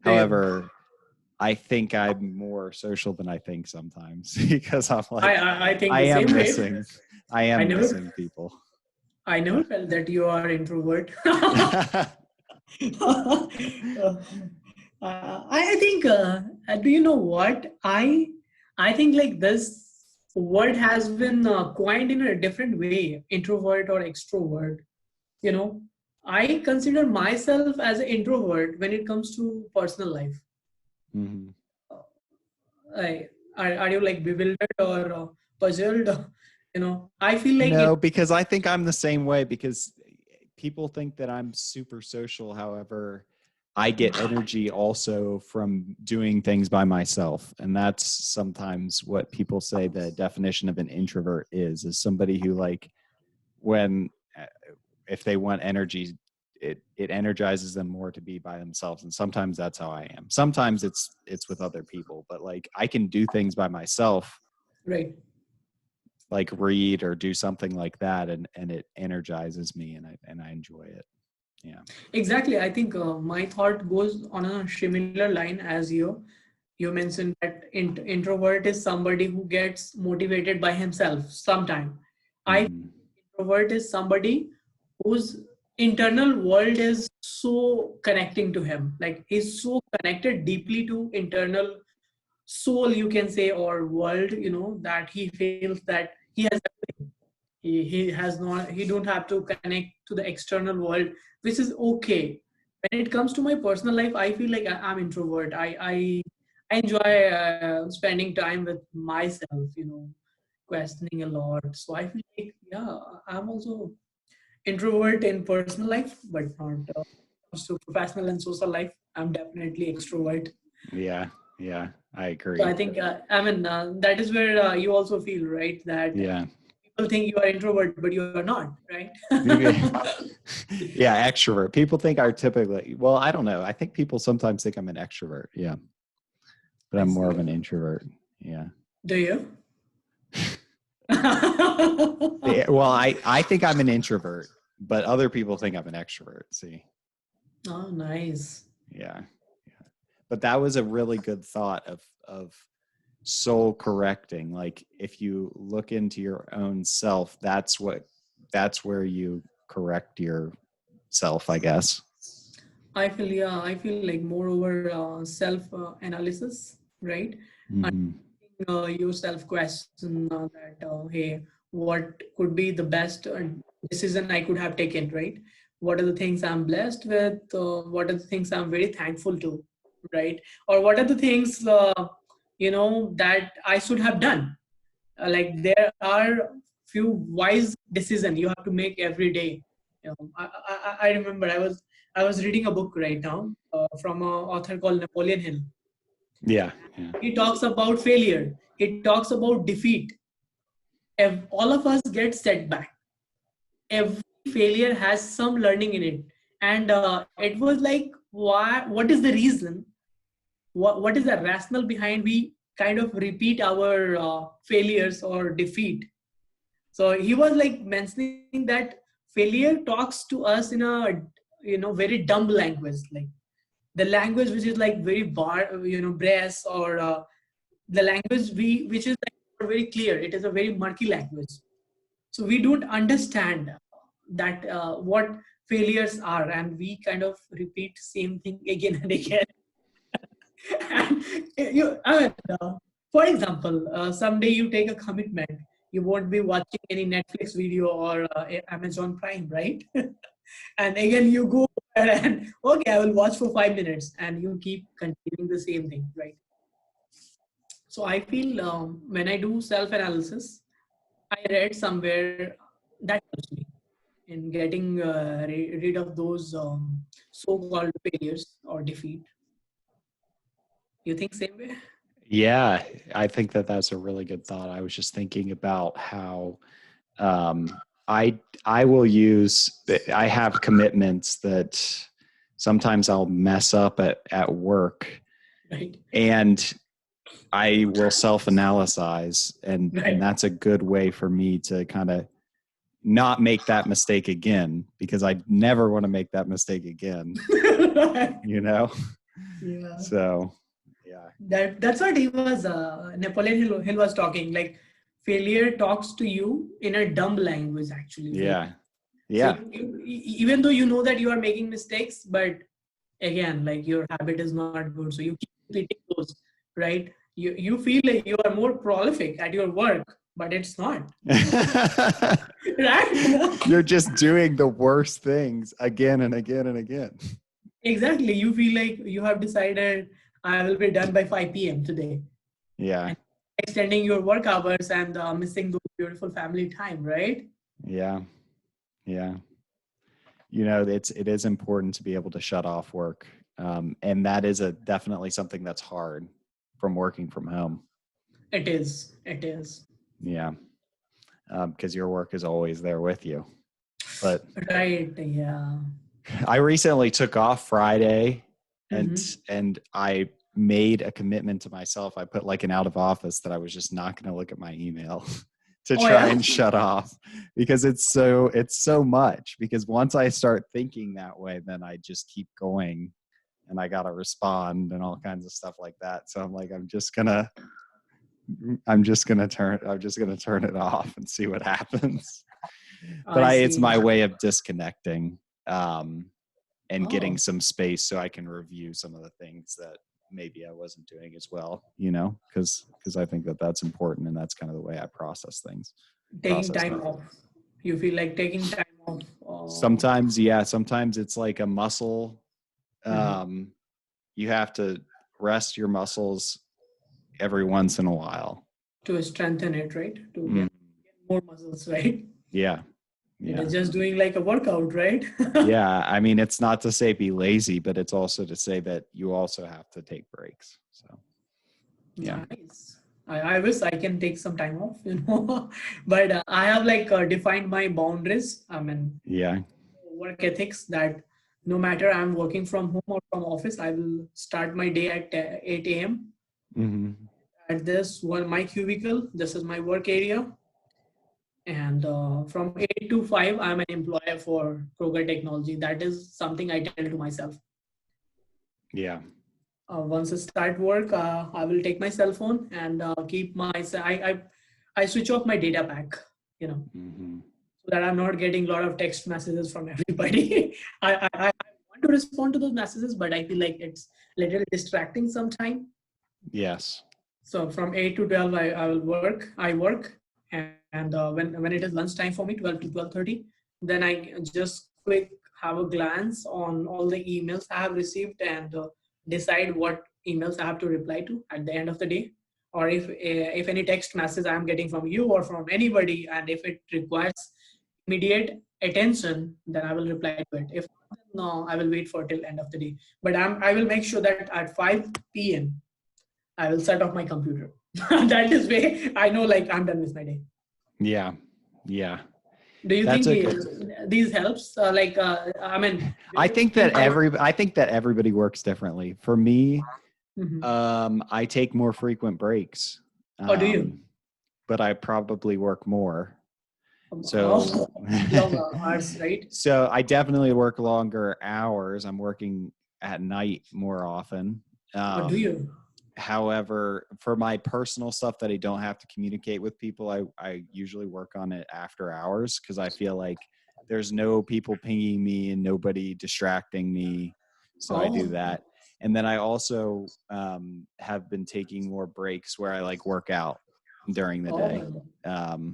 S1: Same.
S2: However, I think I'm more social than I think sometimes because I'm
S1: I,
S2: like,
S1: I I think
S2: I
S1: the
S2: am
S1: same way.
S2: missing, I
S1: I
S2: am
S1: never
S2: missing people.
S1: I never felt that you are introvert. I think, do you know what? I think like this word has been coined in a different way, introvert or extrovert. You know, I consider myself as an introvert when it comes to personal life.
S2: Mhm.
S1: Are you like bewildered or puzzled? I feel like
S2: No, because I think I'm the same way because people think that I'm super social. However, I get energy also from doing things by myself. And that's sometimes what people say the definition of an introvert is somebody who like when if they want energy, it energizes them more to be by themselves. And sometimes that's how I am. Sometimes it's with other people, but like I can do things by myself,
S1: right.
S2: like read or do something like that, and it energizes me, and I enjoy it. Yeah.
S1: Exactly. I think my thought goes on a similar line as you. You mentioned that introvert is somebody who gets motivated by himself sometime. I
S2: Hmm.
S1: introvert is somebody whose internal world is so connecting to him. Like he's so connected deeply to internal soul, you can say, or world, that he feels that he has everything. He has not, he don't have to connect to the external world, which is okay. When it comes to my personal life, I feel like I'm introvert. I enjoy spending time with myself, questioning a lot. So I feel like, yeah, I'm also introvert in personal life, but not comes to professional and social life. I'm definitely extrovert.
S2: Yeah. Yeah. I
S1: So
S2: agree.
S1: I think, that is where you also feel, right, that
S2: Yeah.
S1: people think you are introvert, but you are not, right?
S2: Yeah, extrovert. People think are typically, well, I don't know. I think people sometimes think I'm an extrovert. Yeah. But
S1: I
S2: I'm more of
S1: see.
S2: an introvert. Yeah.
S1: Do you?
S2: Yeah, well, I think I'm an introvert, but other people think I'm an extrovert. See.
S1: Oh, nice.
S2: Yeah. Yeah. But that was a really good thought of soul correcting. Like if you look into your own self, that's where you correct yourself, I guess.
S1: I feel, yeah, I feel like moreover self analysis, right?
S2: Hmm.
S1: Yourself question that, hey, what could be the best decision I could have taken, right? What are the things I'm blessed with? What are the things I'm very thankful to, right? Or what are the things, that I should have done? Like there are few wise decisions you have to make every day. I remember I was reading a book right now from an author called Napoleon Hill.
S2: Yeah. Yeah.
S1: He talks about failure. He talks about defeat. If all of us get setback, every failure has some learning in it. And it was like, why? What is the reason? What is the rationale behind we kind of repeat our failures or defeat? So he was like mentioning that failure talks to us in a very dumb language, like the language which is like very brass, or the language which is like not very clear. It is a very murky language. So we don't understand that what failures are, and we kind of repeat same thing again and again. And I mean, for example, someday you take a commitment. You won't be watching any Netflix video or Amazon Prime, right? And again, you go there and okay, I will watch for 5 minutes, and you keep continuing the same thing, right? So I feel when I do self-analysis, I read somewhere that helps me in getting rid of those so-called failures or defeat. You think same way?
S2: Yeah, I think that that's a really good thought. I was just thinking about how um, I will use. I have commitments that sometimes I'll mess up at work,
S1: Right.
S2: and I will self-analyze, and
S1: Right.
S2: that's a good way for me to kind of not make that mistake again, because I never want to make that mistake again. You know,
S1: Yeah.
S2: so yeah.
S1: That's what he was. Napoleon Hill was talking. Like failure talks to you in a dumb language, actually.
S2: Yeah.
S1: So
S2: Yeah.
S1: even though you know that you are making mistakes, but again, like your habit is not good, so you keep repeating those, right? You feel like you are more prolific at your work, but it's not, right?
S2: You're just doing the worst things again and again and again.
S1: Exactly. You feel like you have decided I will be done by 5 p.m. today,
S2: Yeah.
S1: and extending your work hours and missing those beautiful family time, right?
S2: Yeah. Yeah. You know, it is important to be able to shut off work. And that is definitely something that's hard from working from home.
S1: It is. It is.
S2: Yeah. Because your work is always there with you. But
S1: Right. Yeah.
S2: I recently took off Friday, and
S1: Mhm.
S2: and I made a commitment to myself. I put like an out of office that I was just not going to look at my email to
S1: Oh
S2: try
S1: yeah.
S2: and shut off, because it's so much. Because once I start thinking that way, then I just keep going, and I got to respond and all kinds of stuff like that. So I'm like, I'm just gonna turn it off and see what happens. But
S1: I
S2: it's
S1: see.
S2: my way of disconnecting, and getting
S1: Oh,
S2: some space so I can review some of the things that maybe I wasn't doing as well, you know, because I think that that's important, and that's kind of the way I process things.
S1: taking
S2: Process
S1: time
S2: stuff.
S1: off. You feel like taking time off.
S2: Sometimes, yeah, sometimes it's like a muscle.
S1: Mhm.
S2: You have to rest your muscles every once in a while.
S1: To strengthen it, right? To
S2: Mm,
S1: get more muscles, right?
S2: yeah,
S1: It
S2: yeah.
S1: is just doing like a workout, right?
S2: Yeah, I mean, it's not to say be lazy, but it's also to say that you also have to take breaks. So, yeah.
S1: Nice. I wish I can take some time off, but I have like defined my boundaries. I mean,
S2: Yeah.
S1: work ethics that no matter I'm working from home or from office, I will start my day at 8 a.m.
S2: Hmm.
S1: at this one, my cubicle. This is my work area. And from 8 to 5, I'm an employer for Kroger Technology. That is something I tell to myself.
S2: Yeah.
S1: Once I start work, I will take my cell phone and keep my, I switch off my data pack,
S2: Hmm.
S1: so that I'm not getting a lot of text messages from everybody. I want to respond to those messages, but I feel like it's a little distracting sometimes.
S2: Yes.
S1: So from 8 to 12, I work. And when it is lunchtime for me, 12 to 12:30, then I just quick have a glance on all the emails I have received, and decide what emails I have to reply to at the end of the day. Or if any text message I'm getting from you or from anybody, and if it requires immediate attention, then I will reply to it. If not, then no, I will wait for till end of the day. But I will make sure that at 5 p.m. I will shut off my computer. That is way I know like I'm done with my day.
S2: Yeah. Yeah.
S1: Do you
S2: That's
S1: think
S2: a good.
S1: these helps? I mean, do
S2: I
S1: you
S2: think
S1: think
S2: that everybody works differently. For me,
S1: Mhm.
S2: I take more frequent breaks,
S1: Or do you?
S2: but I probably work more. So,
S1: Long hours, right?
S2: so I definitely work longer hours. I'm working at night more often.
S1: Or do you?
S2: However, for my personal stuff that I don't have to communicate with people, I usually work on it after hours because I feel like there's no people pinging me and nobody distracting me. So I do
S1: Oh,
S2: that. And then I also have been taking more breaks where I like work out during the day.
S1: oh.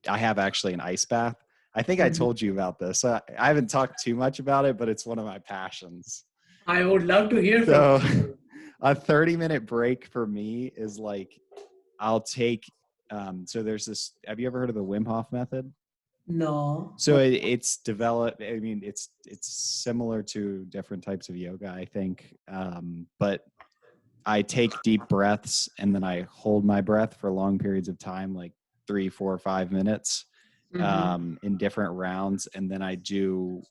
S2: I have actually an ice bath. I think I
S1: Mhm.
S2: told you about this. I haven't talked too much about it, but it's one of my passions.
S1: I would love to hear from
S2: So
S1: you.
S2: a 30-minute break for me is like I'll take so there's this, have you ever heard of the Wim Hof method?
S1: No.
S2: So it's developed, I mean it's similar to different types of yoga, I think. But I take deep breaths and then I hold my breath for long periods of time, like 3, 4, 5 minutes, in different rounds. And then I do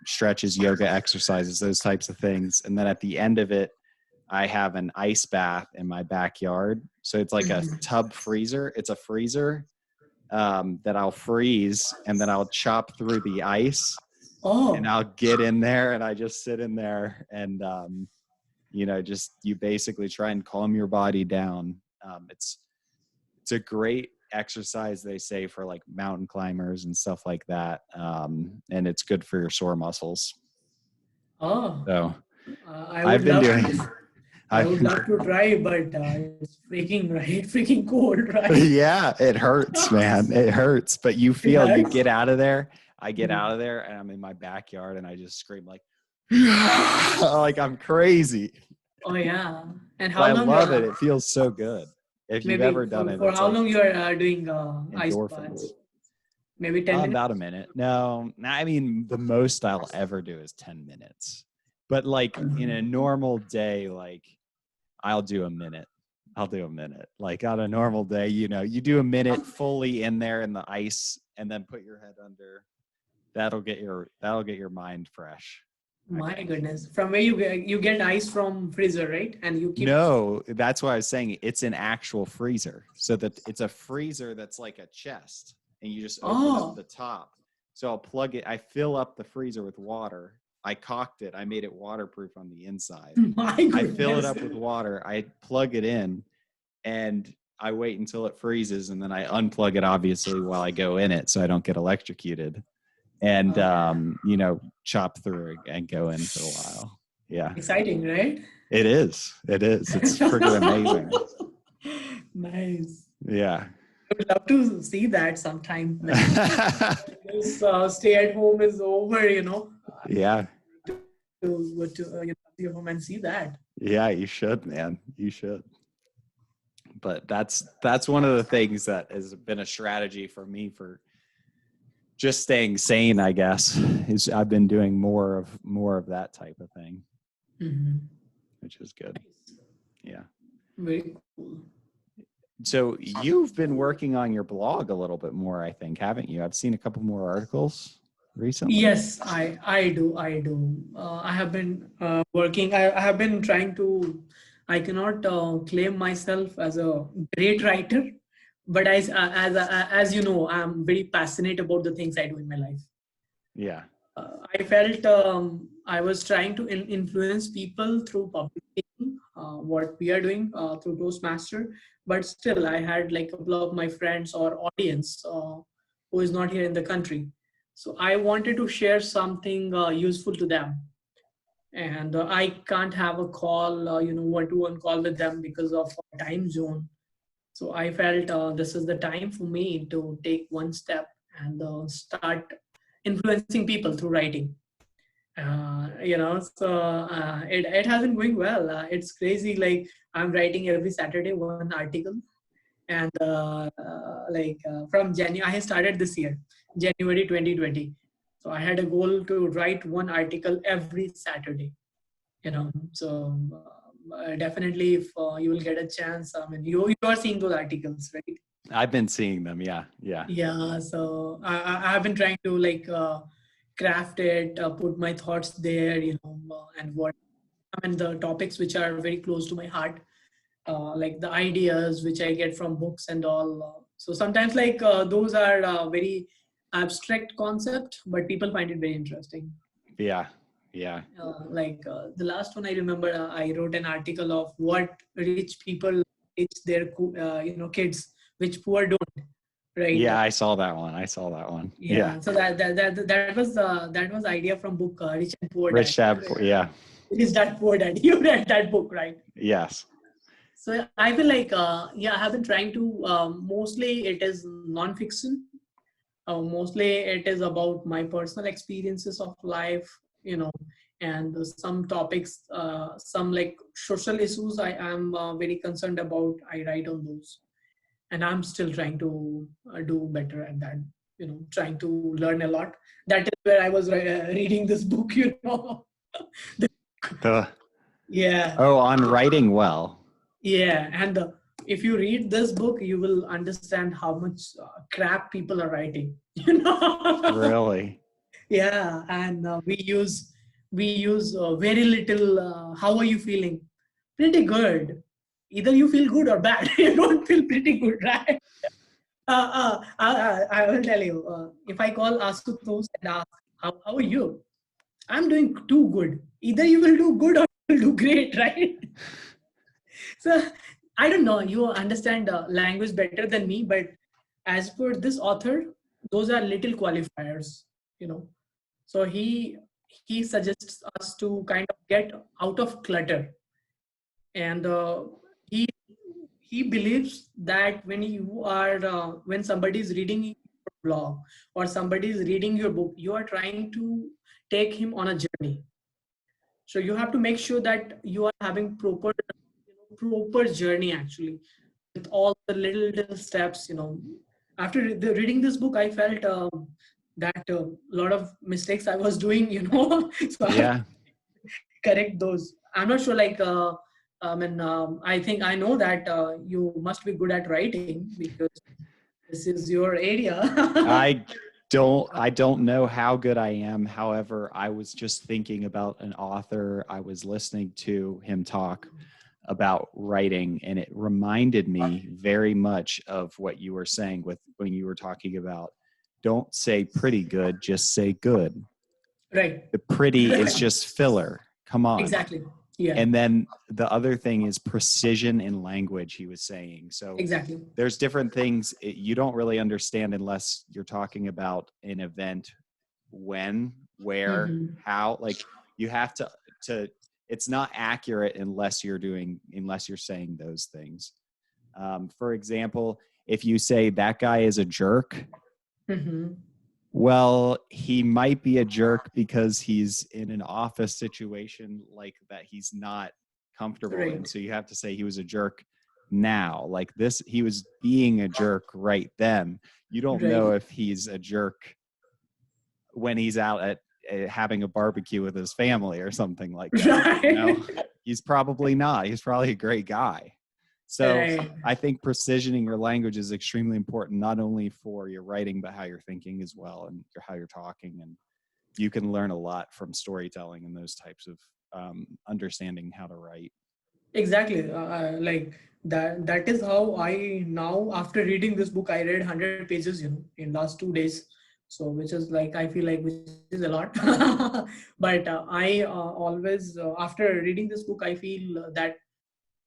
S2: stretches, yoga exercises, those types of things. And then at the end of it, I have an ice bath in my backyard. So it's like a tub freezer. It's a freezer that I'll freeze and then I'll chop through the ice and
S1: Oh,
S2: I'll get in there and I just sit in there and, just you basically try and calm your body down. It's a great exercise, they say, for like mountain climbers and stuff like that. And it's good for your sore muscles.
S1: oh.
S2: So
S1: I
S2: I've
S1: would
S2: been
S1: love
S2: doing,
S1: to. I
S2: I've
S1: would
S2: been,
S1: love to try, but it's freaking right, freaking cold, right?
S2: yeah, it hurts, man. It hurts, but you
S1: It
S2: feel, you
S1: hurts.
S2: get out of there. I get
S1: Mhm.
S2: out of there and I'm in my backyard and I just scream like, like I'm crazy.
S1: Oh yeah. And
S2: But
S1: how
S2: I
S1: long?
S2: love it. It feels so good. If you've
S1: Maybe
S2: ever done it,
S1: for
S2: it's
S1: how
S2: like
S1: long you are doing ice
S2: endorphins.
S1: baths? Maybe 10 minutes.
S2: About a minute. No, I mean, the most I'll ever do is 10 minutes. But like in a normal day, like I'll do a minute. I'll do a minute. Like on a normal day, you do a minute fully in there in the ice and then put your head under. That'll get your mind fresh, I
S1: My
S2: think.
S1: goodness. From where you get ice from freezer, right? And you keep.
S2: No, that's why I was saying it's an actual freezer. So that it's a freezer that's like a chest and you just open up
S1: Oh,
S2: the top. So I'll plug it. I fill up the freezer with water. I caulked it. I made it waterproof on the inside.
S1: my
S2: I fill it
S1: goodness.
S2: up with water. I plug it in and I wait until it freezes and then I unplug it obviously while I go in it so I don't get electrocuted. And chop through and go in for a while. Yeah.
S1: Exciting, right?
S2: It is. It's freaking amazing.
S1: Nice.
S2: Yeah.
S1: I would love to see that sometime. When this stay at home is over,
S2: Yeah.
S1: to go to your home and see that.
S2: Yeah, you should, man. You should. But that's one of the things that has been a strategy for me for just staying sane, I guess, is I've been doing more of that type of thing, which is good. Yeah.
S1: Very cool.
S2: So you've been working on your blog a little bit more, I think, haven't you? I've seen a couple more articles recently.
S1: Yes, I do. I have been working. I have been trying to. I cannot claim myself as a great writer, but as you know, I'm very passionate about the things I do in my life.
S2: Yeah.
S1: I felt I was trying to influence people through public speaking, what we are doing through Toastmaster, but still I had like a couple of my friends or audience who is not here in the country. So I wanted to share something useful to them. And I can't have a call, one-to-one call with them because of time zone. So I felt this is the time for me to take one step and start influencing people through writing. It hasn't going well. It's crazy. Like I'm writing every Saturday one article, and from January I started this year, January 2020. So I had a goal to write one article every Saturday. So definitely if you will get a chance, I mean you are seeing those articles, right?
S2: I've been seeing them. Yeah.
S1: Yeah, so I have been trying to craft it, put my thoughts there, and what I mean the topics which are very close to my heart, like the ideas which I get from books and all. So sometimes like those are very abstract concept, but people find it very interesting.
S2: Yeah. Yeah.
S1: The last one I remember, I wrote an article of what rich people teach their kids, which poor don't. Right.
S2: Yeah, I saw that one. I saw that one. Yeah.
S1: Yeah. So that was idea from book Rich and Poor Dad.
S2: Rich Dad. Yeah.
S1: Rich Dad Poor Dad. You read that book, right?
S2: Yes.
S1: So I feel like I have been trying to mostly it is non-fiction. Mostly it is about my personal experiences of life, and some topics, some like social issues I am very concerned about. I write on those, and I'm still trying to do better at that. Trying to learn a lot. That is where I was reading this book.
S2: The
S1: Yeah.
S2: on writing well.
S1: Yeah, and if you read this book, you will understand how much crap people are writing.
S2: Really?
S1: Yeah, and we use very little. How are you feeling? Pretty good. Either you feel good or bad. You don't feel pretty good, right? I will tell you. If I call Asutosh and ask, how are you? I'm doing too good. Either you will do good or you will do great, right? So I don't know. You understand language better than me, but as per this author, those are little qualifiers. You know, so he suggests us to kind of get out of clutter, and he he believes that when somebody is reading your blog or somebody is reading your book, you are trying to take him on a journey. So you have to make sure that you are having proper journey actually, with all the little steps. After reading this book, I felt that a lot of mistakes I was doing. So I have
S2: Yeah.
S1: to correct those. I'm not sure, like I think I know that you must be good at writing because this is your area.
S2: I don't know how good I am. However, I was just thinking about an author. I was listening to him talk about writing, and it reminded me very much of what you were saying with when you were talking about don't say pretty good, just say good.
S1: Right.
S2: The pretty is just filler. Come on.
S1: Exactly. Yeah.
S2: And then the other thing is precision in language, he was saying. So
S1: Exactly.
S2: there's different things you don't really understand unless you're talking about an event, when, where,
S1: Mhm.
S2: how. Like you have to it's not accurate unless you're saying those things. For example, if you say that guy is a jerk,
S1: Mhm.
S2: well, he might be a jerk because he's in an office situation like that he's not comfortable in.
S1: Right.
S2: So you have to say he was a jerk now. Like this, he was being a jerk right then. You don't know
S1: Right.
S2: if he's a jerk when he's out at having a barbecue with his family or something like that.
S1: Right.
S2: He's probably not. He's probably a great guy. So
S1: Right.
S2: I think precisioning your language is extremely important, not only for your writing, but how you're thinking as well, and how you're talking. And you can learn a lot from storytelling and those types of understanding how to write.
S1: Exactly. Like that is how I now, after reading this book, I read 100 pages, in last 2 days. So which is like, I feel like, which is a lot. But I always, after reading this book, I feel that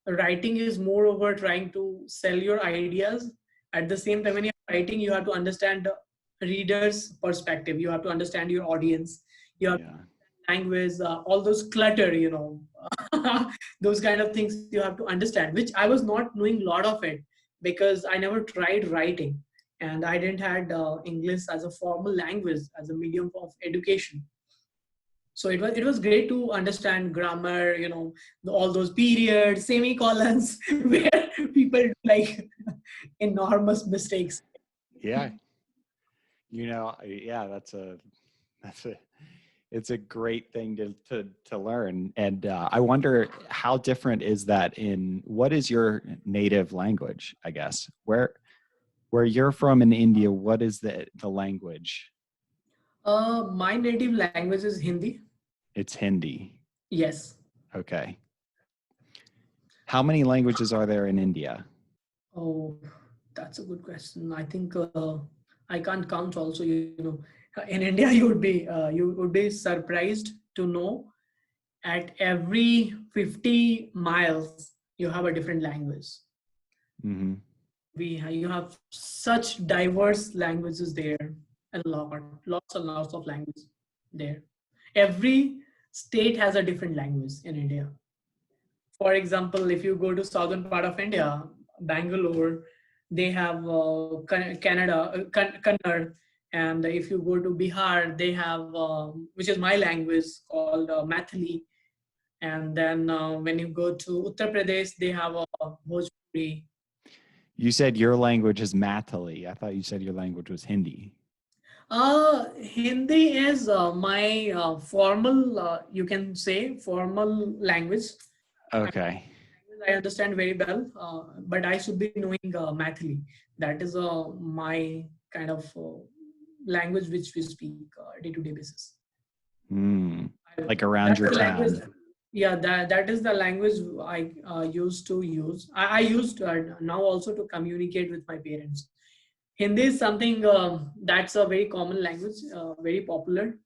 S1: writing is more over trying to sell your ideas. At the same time, when you're writing, you have to understand the reader's perspective. You have to understand your audience. You have
S2: Yeah.
S1: language, all those clutter, those kind of things you have to understand, which I was not knowing a lot of it because I never tried writing, and I didn't had English as a formal language, as a medium of education. So it was great to understand grammar, all those periods, semicolons, where people do like enormous mistakes.
S2: Yeah. Yeah, that's a it's a great thing to learn. And I wonder how different is that what is your native language, I guess? Where you're from in India, what is the language?
S1: My native language is Hindi.
S2: It's Hindi.
S1: Yes.
S2: Okay. How many languages are there in India?
S1: Oh, That's a good question. I think I can't count also, in India you would be surprised to know at every 50 miles you have a different language.
S2: Hmm.
S1: You have such diverse languages there, a lots and lots of language there. Every state has a different language in India. For example, if you go to southern part of India, Bangalore, they have Canada, Kannada, and if you go to Bihar, they have which is my language called Mathili, and then when you go to Uttar Pradesh, they have a Bhojpuri.
S2: You said your language is Mathili. I thought you said your language was Hindi.
S1: Hindi is my formal, you can say, formal language.
S2: Okay.
S1: I understand very well, but I should be knowing Mathili. That is my kind of language which we speak day-to-day basis.
S2: Mm.
S1: I-
S2: Like around
S1: That's
S2: your
S1: the language.
S2: town.
S1: Yeah, that is the language I used to use. I used now also to communicate with my parents. Hindi is something that's a very common language, very popular.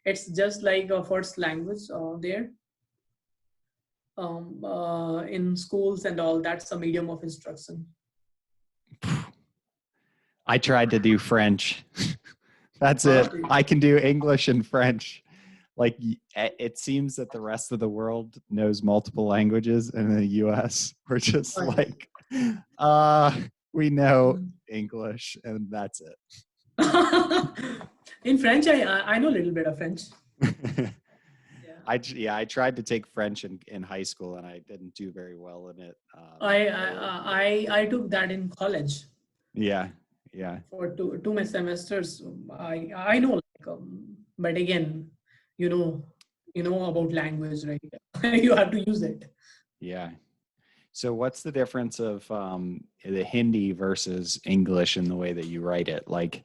S1: It's just like a first language there in schools and all. That's a medium of instruction.
S2: I tried to do French. That's it. I can do English and French. Like it seems that the rest of the world knows multiple languages, and in the US, we're just like, we know English, and that's it.
S1: In French, I know a little bit of French.
S2: I tried to take French in high school, and I didn't do very well in it.
S1: I took that in college.
S2: Yeah.
S1: For two semesters. I know, like, but again, you know about language, right? You have to use it.
S2: Yeah. So what's the difference of the Hindi versus English in the way that you write it? Like,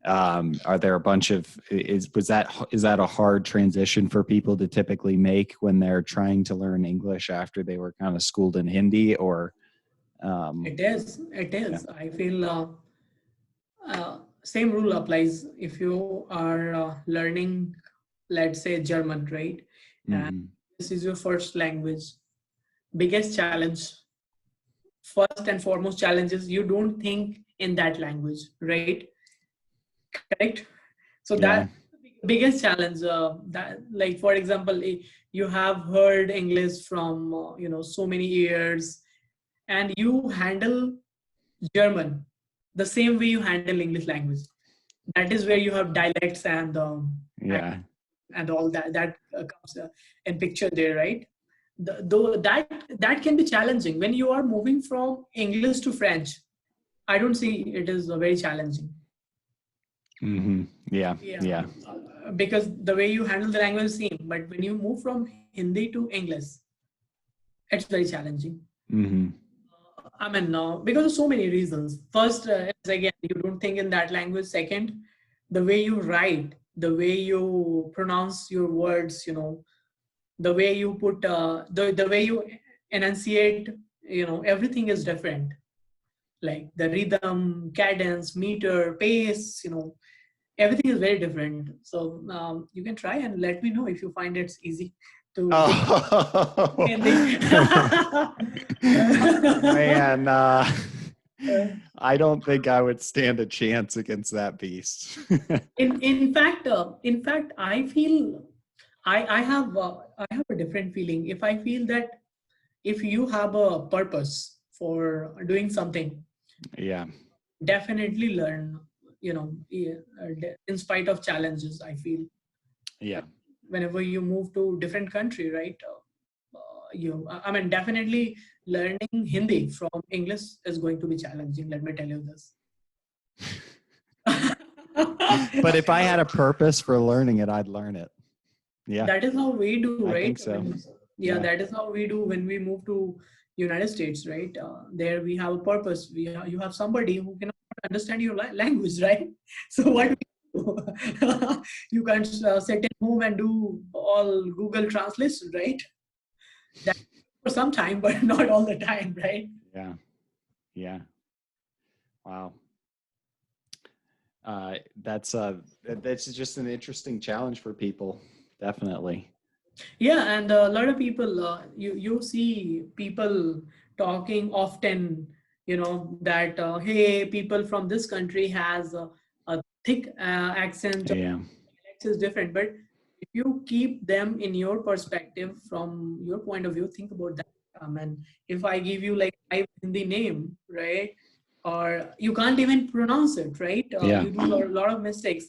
S2: are there a bunch of is that a hard transition for people to typically make when they're trying to learn English after they were kind of schooled in Hindi, or
S1: It is. Yeah. I feel same rule applies if you are learning, let's say, German, right? And this is your first language. Biggest challenge, first and foremost challenge is you don't think in that language, right? Correct. So that biggest challenge. That, like, for example, you have heard English from so many years, and you handle German the same way you handle English language. That is where you have dialects and and all that comes in picture there, right? Though that can be challenging when you are moving from English to French. I don't see it is very challenging.
S2: Yeah.
S1: Because the way you handle the language is same, but when you move from Hindi to English, it's very challenging. I mean, because of so many reasons. First, is again, you don't think in that language. Second, the way you write, the way you pronounce your words, the way you put, the way you enunciate, everything is different. Like the rhythm, cadence, meter, pace, everything is very different. So you can try and let me know if you find it's easy to.
S2: Man, I don't think I would stand a chance against that beast.
S1: in fact, I feel I have a different feeling. If I feel that if you have a purpose for doing something, definitely learn. In spite of challenges, I feel. Whenever you move to different country, right? Definitely learning Hindi from English is going to be challenging. Let me tell you this.
S2: But if I had a purpose for learning it, I'd learn it. Yeah.
S1: That is how we do, right?
S2: I think so.
S1: That is how we do when we move to United States, right? There we have a purpose. You have somebody who cannot understand your language, right? So what we do? You can't sit at home and do all Google translation, right? That for some time, but not all the time, right?
S2: Yeah. Wow. That's just an interesting challenge for people. Definitely.
S1: Yeah, and a lot of people, you see people talking often, that hey, people from this country has a thick accent,
S2: Yeah.
S1: is different. But if you keep them in your perspective, from your point of view, think about that. And if I give you like five Hindi name, right, or you can't even pronounce it, right?
S2: Yeah.
S1: You do a lot of mistakes,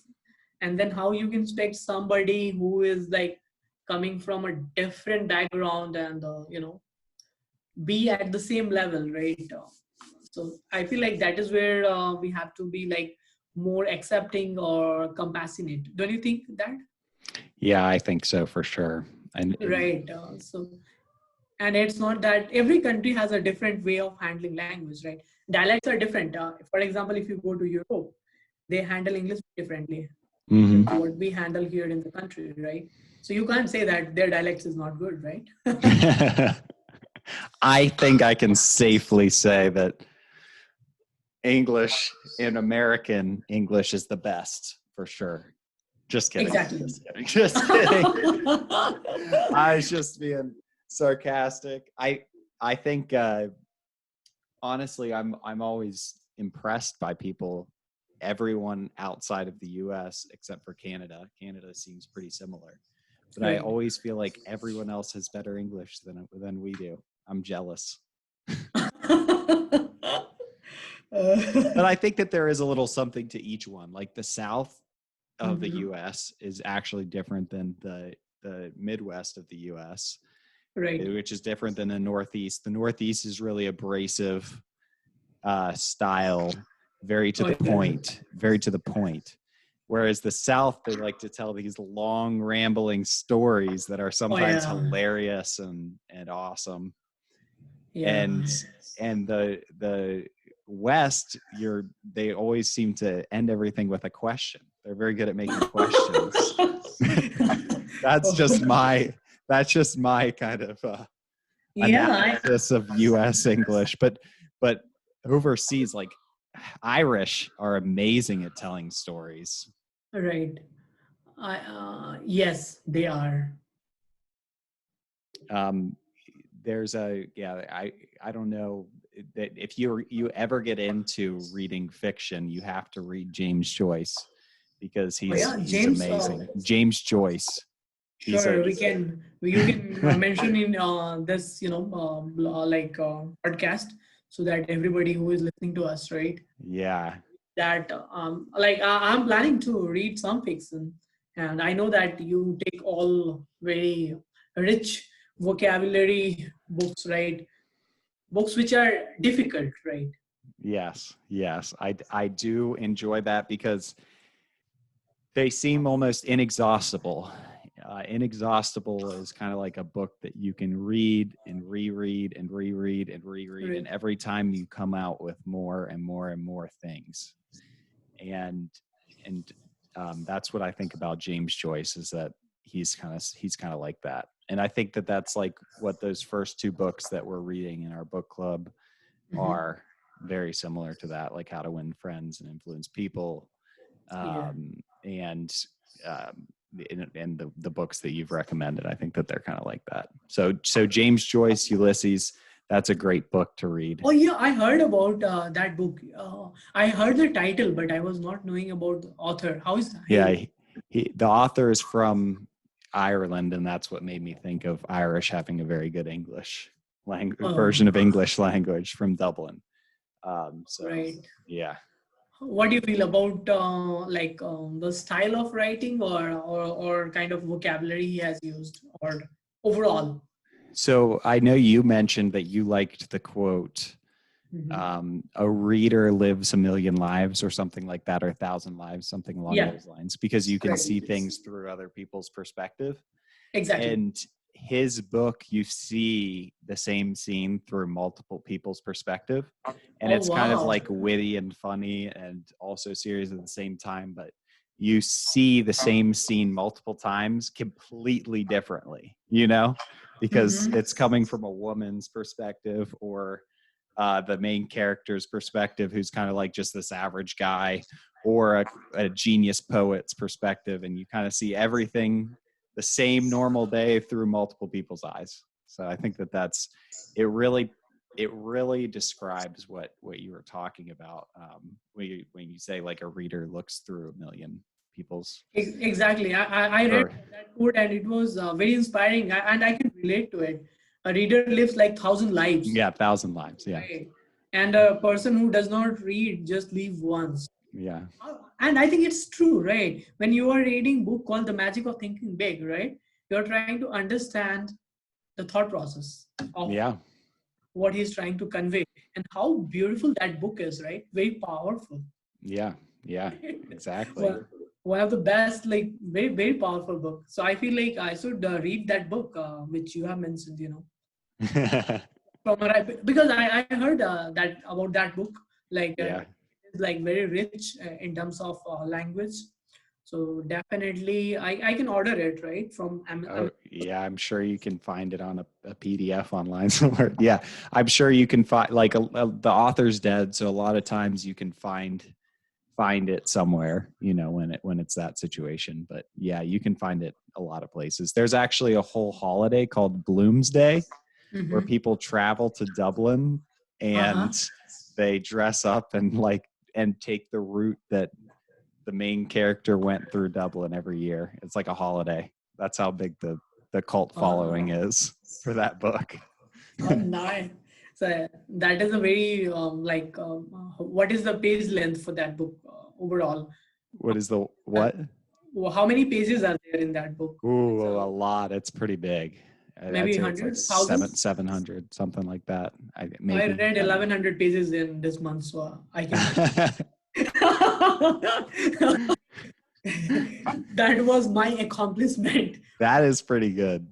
S1: and then how you can expect somebody who is like coming from a different background and be at the same level, right? So I feel like that is where we have to be like more accepting or compassionate. Don't you think that?
S2: Yeah, I think so for sure. And
S1: Right. So, and it's not that every country has a different way of handling language, right? Dialects are different. For example, if you go to Europe, they handle English differently
S2: mhm.
S1: to what we handle here in the country, right? So you can't say that their dialects is not good, right?
S2: I think I can safely say that English in American English is the best for sure. Just kidding.
S1: Exactly.
S2: Just kidding. Just kidding. I was just being sarcastic. I think honestly, I'm always impressed by people. Everyone outside of the U.S. except for Canada. Canada seems pretty similar, but I
S1: Right.
S2: always feel like everyone else has better English than we do. I'm jealous. But I think that there is a little something to each one. Like the South of the U.S. is actually different than the Midwest of the U.S.,
S1: Right.
S2: which is different than the Northeast. The Northeast is really abrasive style, very to the point, very to the point. Whereas the South, they like to tell these long, rambling stories that are sometimes hilarious and awesome.
S1: Yeah.
S2: And the West, they always seem to end everything with a question. They're very good at making questions. That's just my kind of analysis of U.S. English. But overseas, like Irish are amazing at telling stories.
S1: Right. Yes, they are.
S2: There's I don't know that if you ever get into reading fiction, you have to read James Joyce because he's
S1: James,
S2: amazing. James Joyce.
S1: Sure, you can mention in this podcast, so that everybody who is listening to us, right?
S2: Yeah.
S1: That I'm planning to read some fiction, and I know that you take all very rich vocabulary books, right? Books which are difficult, right?
S2: Yes. I do enjoy that because they seem almost inexhaustible. Inexhaustible is kind of like a book that you can read and reread and reread and reread,
S1: Right.
S2: and every time you come out with more and more and more things. And that's what I think about James Joyce, is that he's kind of like that. And I think that that's like what those first two books that we're reading in our book club are very similar to that, like How to Win Friends and Influence People. And the books that you've recommended, I think that they're kind of like that. So James Joyce, Ulysses, that's a great book to read.
S1: Oh yeah, I heard about that book. I heard the title, but I was not knowing about the author. How is that?
S2: Yeah, the author is from Ireland, and that's what made me think of Irish having a very good English version of English language from Dublin.
S1: Right.
S2: Yeah.
S1: What do you feel about the style of writing or kind of vocabulary he has used, or overall?
S2: So I know you mentioned that you liked the quote, a reader lives a million lives or something like that, or 1,000 lives, something along those lines, because you can see things through other people's perspective.
S1: Exactly.
S2: And his book, you see the same scene through multiple people's perspective. And it's kind of like witty and funny and also serious at the same time, but you see the same scene multiple times completely differently, because it's coming from a woman's perspective or the main character's perspective, who's kind of like just this average guy, or a genius poet's perspective, and you kind of see everything the same normal day through multiple people's eyes. So I think it really describes what you were talking about, when you say like a reader looks through a million people's.
S1: Exactly. I read that quote and it was very inspiring, and I can relate to it. A reader lives like 1,000 lives.
S2: Yeah, 1,000 lives. Yeah.
S1: Right. And a person who does not read just live once.
S2: Yeah.
S1: And I think it's true, right? When you are reading a book called The Magic of Thinking Big, right? You're trying to understand the thought process of what he's trying to convey, and how beautiful that book is, right? Very powerful.
S2: Yeah. Exactly.
S1: One of the best, like very, very powerful book. So I feel like I should read that book, which you have mentioned, because I heard that about that book, like it's like very rich in terms of language. So definitely I can order it, right, from Amazon.
S2: Yeah, I'm sure you can find it on a PDF online somewhere. Yeah, I'm sure you can find, like, the author's dead, so a lot of times you can find it somewhere, when it's that situation. But yeah, you can find it a lot of places. There's actually a whole holiday called Bloomsday, where people travel to Dublin and they dress up and take the route that the main character went through Dublin every year. It's like a holiday. That's how big the cult following is for that book.
S1: Nice. So that is a very what is the page length for that book overall?
S2: What is the what?
S1: How many pages are there in that book?
S2: Ooh, a lot. It's pretty big.
S1: Maybe 100,
S2: 700, something like that.
S1: I read 1,100 pages in this month, so I can. That was my accomplishment.
S2: That is pretty good.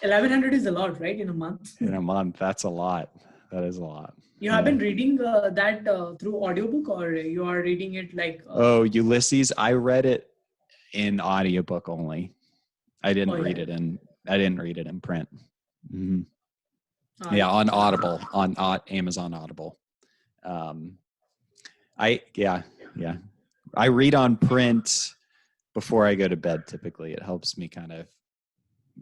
S1: 1,100 is a lot, right? In a month.
S2: In a month, that's a lot. That is a lot.
S1: You have been reading that through audiobook, or you are reading it like?
S2: Ulysses. I read it in audiobook only. I didn't read it in print. Mm-hmm. On Audible, on Amazon Audible. I read on print before I go to bed. Typically, it helps me kind of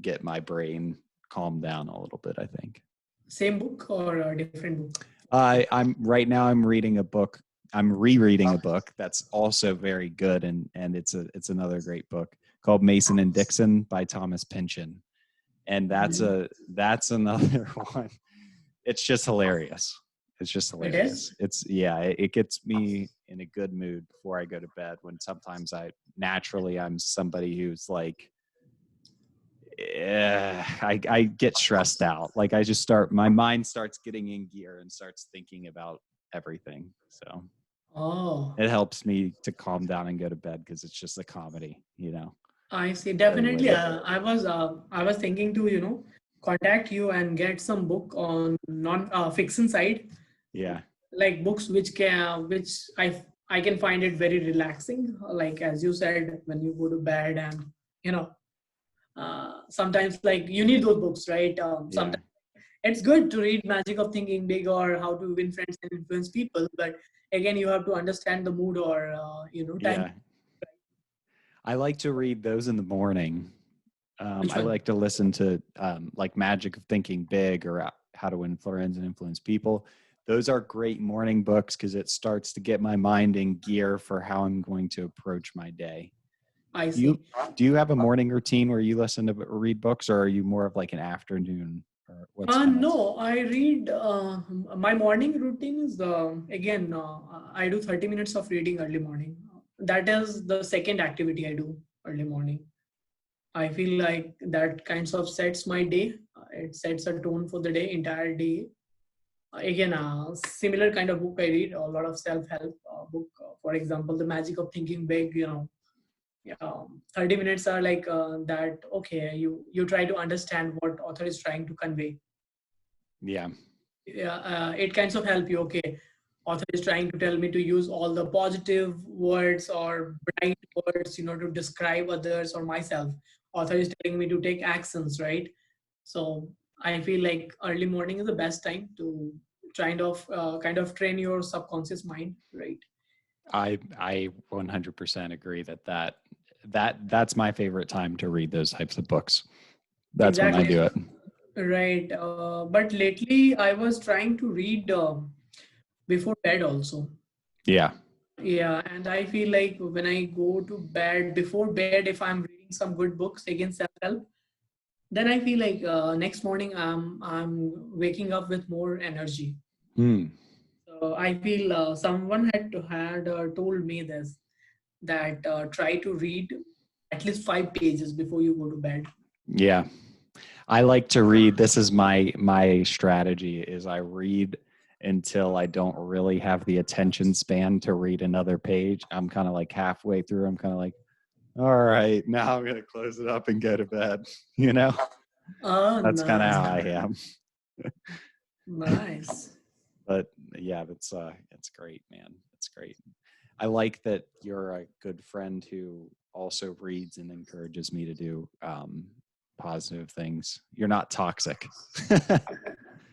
S2: get my brain calmed down a little bit, I think.
S1: Same book or a different book?
S2: I'm reading a book. I'm rereading a book that's also very good, and it's another great book called Mason and Dixon by Thomas Pynchon. And that's another one. It's just hilarious. It's just hilarious. It gets me in a good mood before I go to bed, when sometimes I'm somebody who's like, I get stressed out. Like my mind starts getting in gear and starts thinking about everything. So it helps me to calm down and go to bed, because it's just a comedy,
S1: I see. Definitely. I was thinking to, contact you and get some book on non-fiction side.
S2: Yeah.
S1: Like books which I can find it very relaxing. Like, as you said, when you go to bed, and, sometimes like you need those books, right? Sometimes it's good to read Magic of Thinking Big or How to Win Friends and Influence People. But again, you have to understand the mood or, time.
S2: Yeah. I like to read those in the morning. I like to listen to like Magic of Thinking Big or How to Win Friends and Influence People. Those are great morning books, because it starts to get my mind in gear for how I'm going to approach my day.
S1: I see.
S2: Do you have a morning routine where you listen to read books, or are you more of like an afternoon? Or
S1: no, I read. My morning routine is I do 30 minutes of reading early morning. That is the second activity I do early morning. I feel like that kinds of sets my day. It sets a tone for the entire day. Again, similar kind of book I read, a lot of self-help book. For example, The Magic of Thinking Big, 30 minutes are like that. Okay, you try to understand what author is trying to convey.
S2: Yeah.
S1: It kinds of help you. Okay, author is trying to tell me to use all the positive words or bright words, to describe others or myself. Author is telling me to take actions, right? So I feel like early morning is the best time to kind of train your subconscious mind, right?
S2: I 100% agree that's my favorite time to read those types of books. That's when I
S1: Exactly.
S2: do it.
S1: Right. But lately I was trying to read before bed also.
S2: Yeah.
S1: Yeah, and I feel like when I go to bed, before bed, if I'm reading some good books against self-help, then I feel like next morning I'm waking up with more energy.
S2: Hmm.
S1: So I feel someone had told me this, that try to read at least 5 pages before you go to bed.
S2: Yeah. I like to read. This is my strategy is I read until I don't really have the attention span to read another page. I'm kind of like halfway through. I'm kind of like, all right, now I'm going to close it up and go to bed. You know,
S1: Oh,
S2: that's kind of
S1: nice,
S2: how I am.
S1: nice.
S2: But yeah, it's great, man. It's great. I like that you're a good friend who also reads and encourages me to do positive things. You're not toxic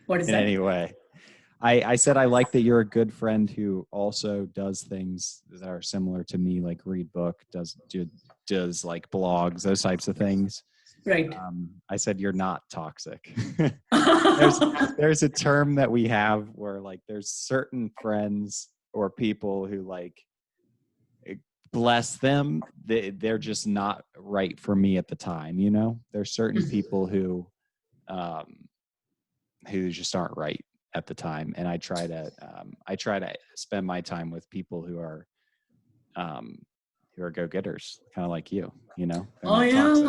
S1: What is
S2: in
S1: that?
S2: any way. I said I like that you're a good friend who also does things that are similar to me, like read book, does like blogs, those types of things.
S1: Right.
S2: I said you're not toxic. there's a term that we have where like there's certain friends or people who like bless them, they're just not right for me at the time. You know, there's certain people who just aren't right at the time, and I try to spend my time with people who are go-getters, kind of like you know. They're
S1: Oh
S2: not toxic.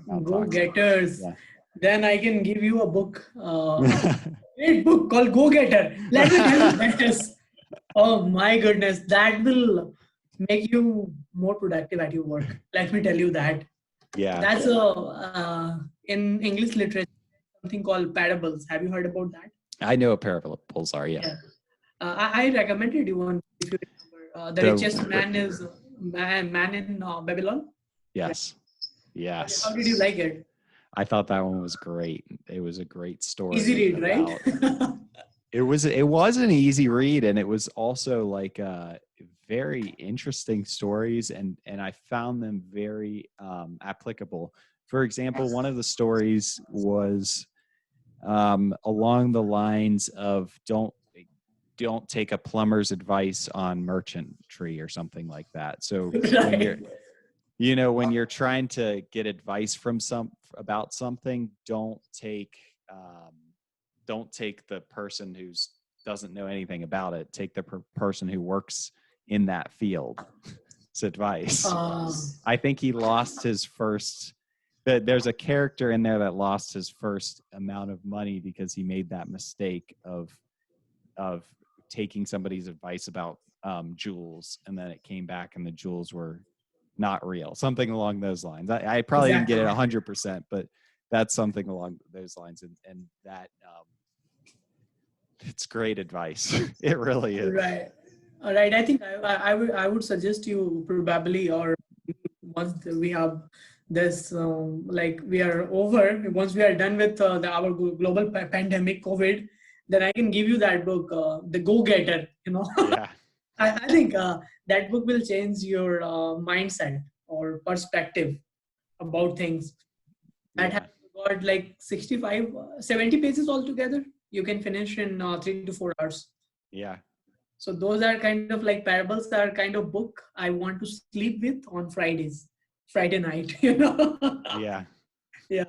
S1: yeah,
S2: Not
S1: go
S2: toxic.
S1: getters.
S2: Yeah.
S1: Then I can give you a book, a great book called Go Getter. Let me tell you this. Oh my goodness, that will make you more productive at your work. Let me tell you that.
S2: Yeah.
S1: That's in English literature something called parables. Have you heard about that?
S2: I know what parables are. Yeah.
S1: Yeah. I recommended you one if you remember. The richest man is man in Babylon.
S2: Yes. Yes.
S1: How did you like it?
S2: I thought that one was great. It was a great story.
S1: Easy read, right?
S2: It was an easy read, and it was also like very interesting stories, and I found them very applicable. For example, one of the stories was along the lines of don't take a plumber's advice on merchantry or something like that. So when you're when you're trying to get advice from about something, don't take the person who doesn't know anything about it. Take the person who works in that field's advice. I think he lost his first. There's a character in there that lost his first amount of money because he made that mistake of taking somebody's advice about jewels, and then it came back and the jewels were not real. Something along those lines. I probably didn't get it 100%, but that's something along those lines, and that it's great advice. It really is.
S1: Right. All right. I think I would suggest you probably, or once we have this, like we are over, once we are done with our global pandemic COVID, then I can give you that book, The Go Getter. You know,
S2: Yeah.
S1: I think that book will change your mindset or perspective about things. That has got like 65, 70 pages altogether. You can finish in 3 to 4 hours.
S2: Yeah.
S1: So those are kind of like parables, that are kind of book I want to sleep with on Friday night, you know.
S2: Yeah.
S1: Yeah,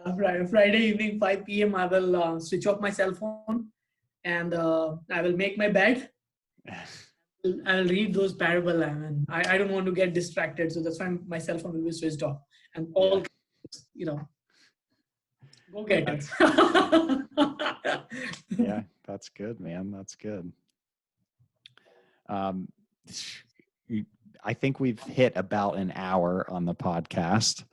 S1: Friday evening, 5 p.m. I will switch off my cell phone, and I will make my bed. I'll read those parable. I mean, I don't want to get distracted, so that's why my cell phone will be switched off, and all, go get it.
S2: Yeah, that's good, man. That's good. I think we've hit about an hour on the podcast.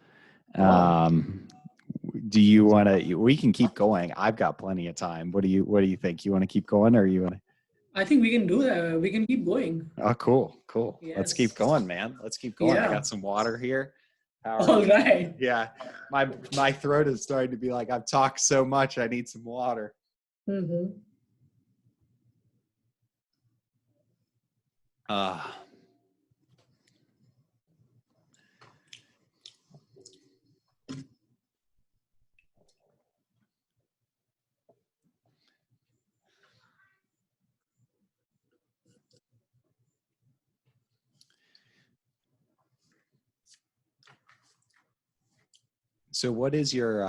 S2: Do you want to? We can keep going. I've got plenty of time. What do you think? You want to keep going, or you want to?
S1: I think we can do that. We can keep going.
S2: Oh, cool.
S1: Yes.
S2: Let's keep going, man. Let's keep going.
S1: Yeah.
S2: I got some water here.
S1: All right.
S2: Yeah, my throat is starting to be like, I've talked so much. I need some water.
S1: Mm-hmm.
S2: Uh, so what is your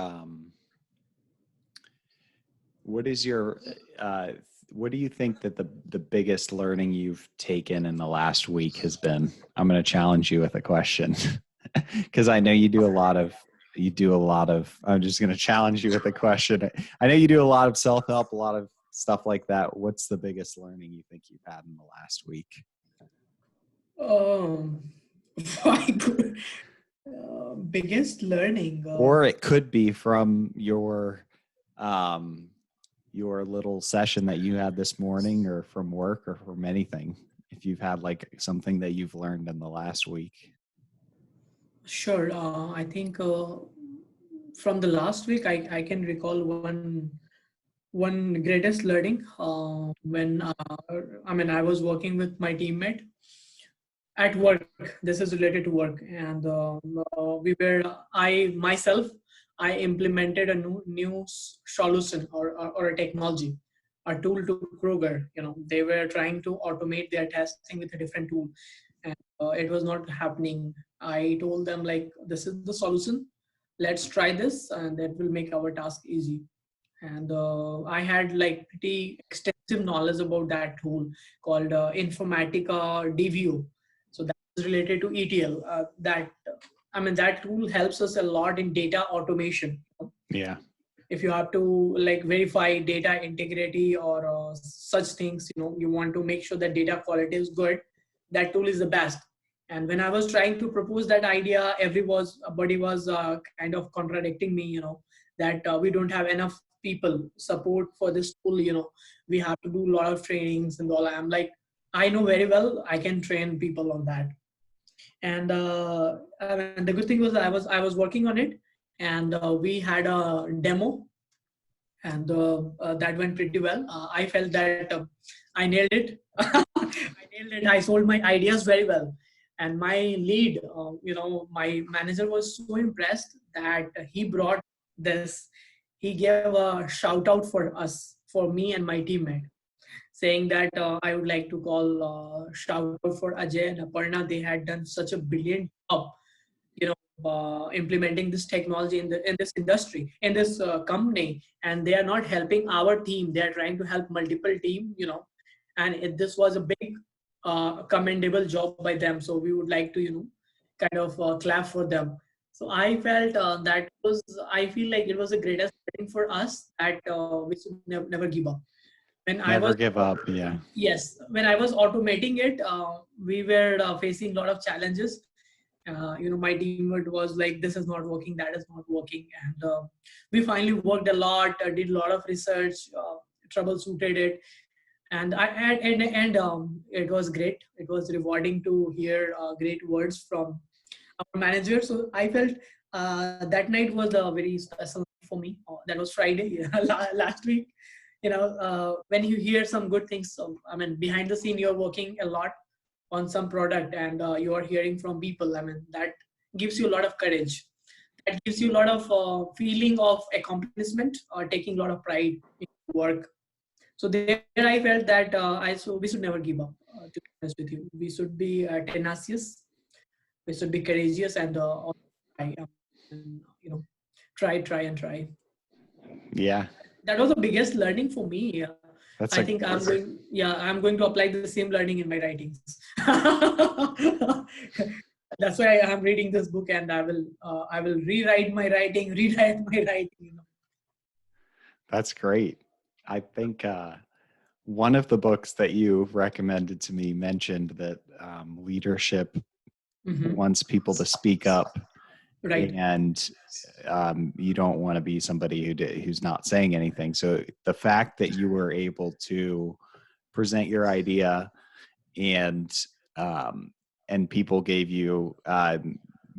S2: uh, what do you think that the biggest learning you've taken in the last week has been? I'm going to challenge you with a question because I know you do a lot of I'm just going to challenge you with a question. I know you do a lot of self-help, a lot of stuff like that. What's the biggest learning you think you've had in the last week?
S1: Um, my biggest learning.
S2: Or it could be from your little session that you had this morning, or from work, or from anything. If you've had like something that you've learned in the last week.
S1: Sure. I think from the last week, I can recall one greatest learning when I was working with my teammate at work. This is related to work, and we were I myself I implemented a new solution, or a technology, a tool to Kroger. They were trying to automate their testing with a different tool, and it was not happening. I told them, like, this is the solution. Let's try this, and that will make our task easy. And I had like pretty extensive knowledge about that tool called Informatica DVO. So that's related to ETL. That tool helps us a lot in data automation.
S2: Yeah.
S1: If you have to like verify data integrity or such things, you want to make sure that data quality is good, that tool is the best. And when I was trying to propose that idea, everybody was kind of contradicting me, that we don't have enough people support for this tool. We have to do a lot of trainings and all. I'm like, I know very well I can train people on that. And the good thing was I was working on it, and we had a demo, and that went pretty well. I felt that I nailed it. I nailed it. I sold my ideas very well, and my lead, my manager was so impressed that he brought this. He gave a shout out for us, for me and my teammate, saying that I would like to call shout out for Ajay and Aparna. They had done such a brilliant job, implementing this technology in this industry, in this company, and they are not helping our team. They are trying to help multiple team, and this was a big commendable job by them. So we would like to, kind of clap for them. So I felt I feel like it was the greatest thing for us, that we should never give up. When I
S2: Never
S1: was
S2: give up. Yeah.
S1: Yes, when I was automating it, we were facing a lot of challenges. My teammate was like, this is not working, that is not working. And we finally worked a lot, did a lot of research, troubleshooted it. And it was great. It was rewarding to hear great words from our manager. So I felt that night was a very special night for me. That was Friday, last week. When you hear some good things, behind the scene, you're working a lot on some product, and you are hearing from people. That gives you a lot of courage. That gives you a lot of feeling of accomplishment, or taking a lot of pride in work. So there I felt that we should never give up. To be honest with you, we should be tenacious. We should be courageous, and try, and, try and try.
S2: Yeah.
S1: That was the biggest learning for me.
S2: That's
S1: I think I'm going to apply the same learning in my writings. That's why I'm reading this book, and I will rewrite my writing, rewrite my writing.
S2: That's great. I think one of the books that you recommended to me mentioned that leadership wants people to speak up,
S1: Right.
S2: and you don't want to be somebody who's not saying anything. So the fact that you were able to present your idea, and people gave you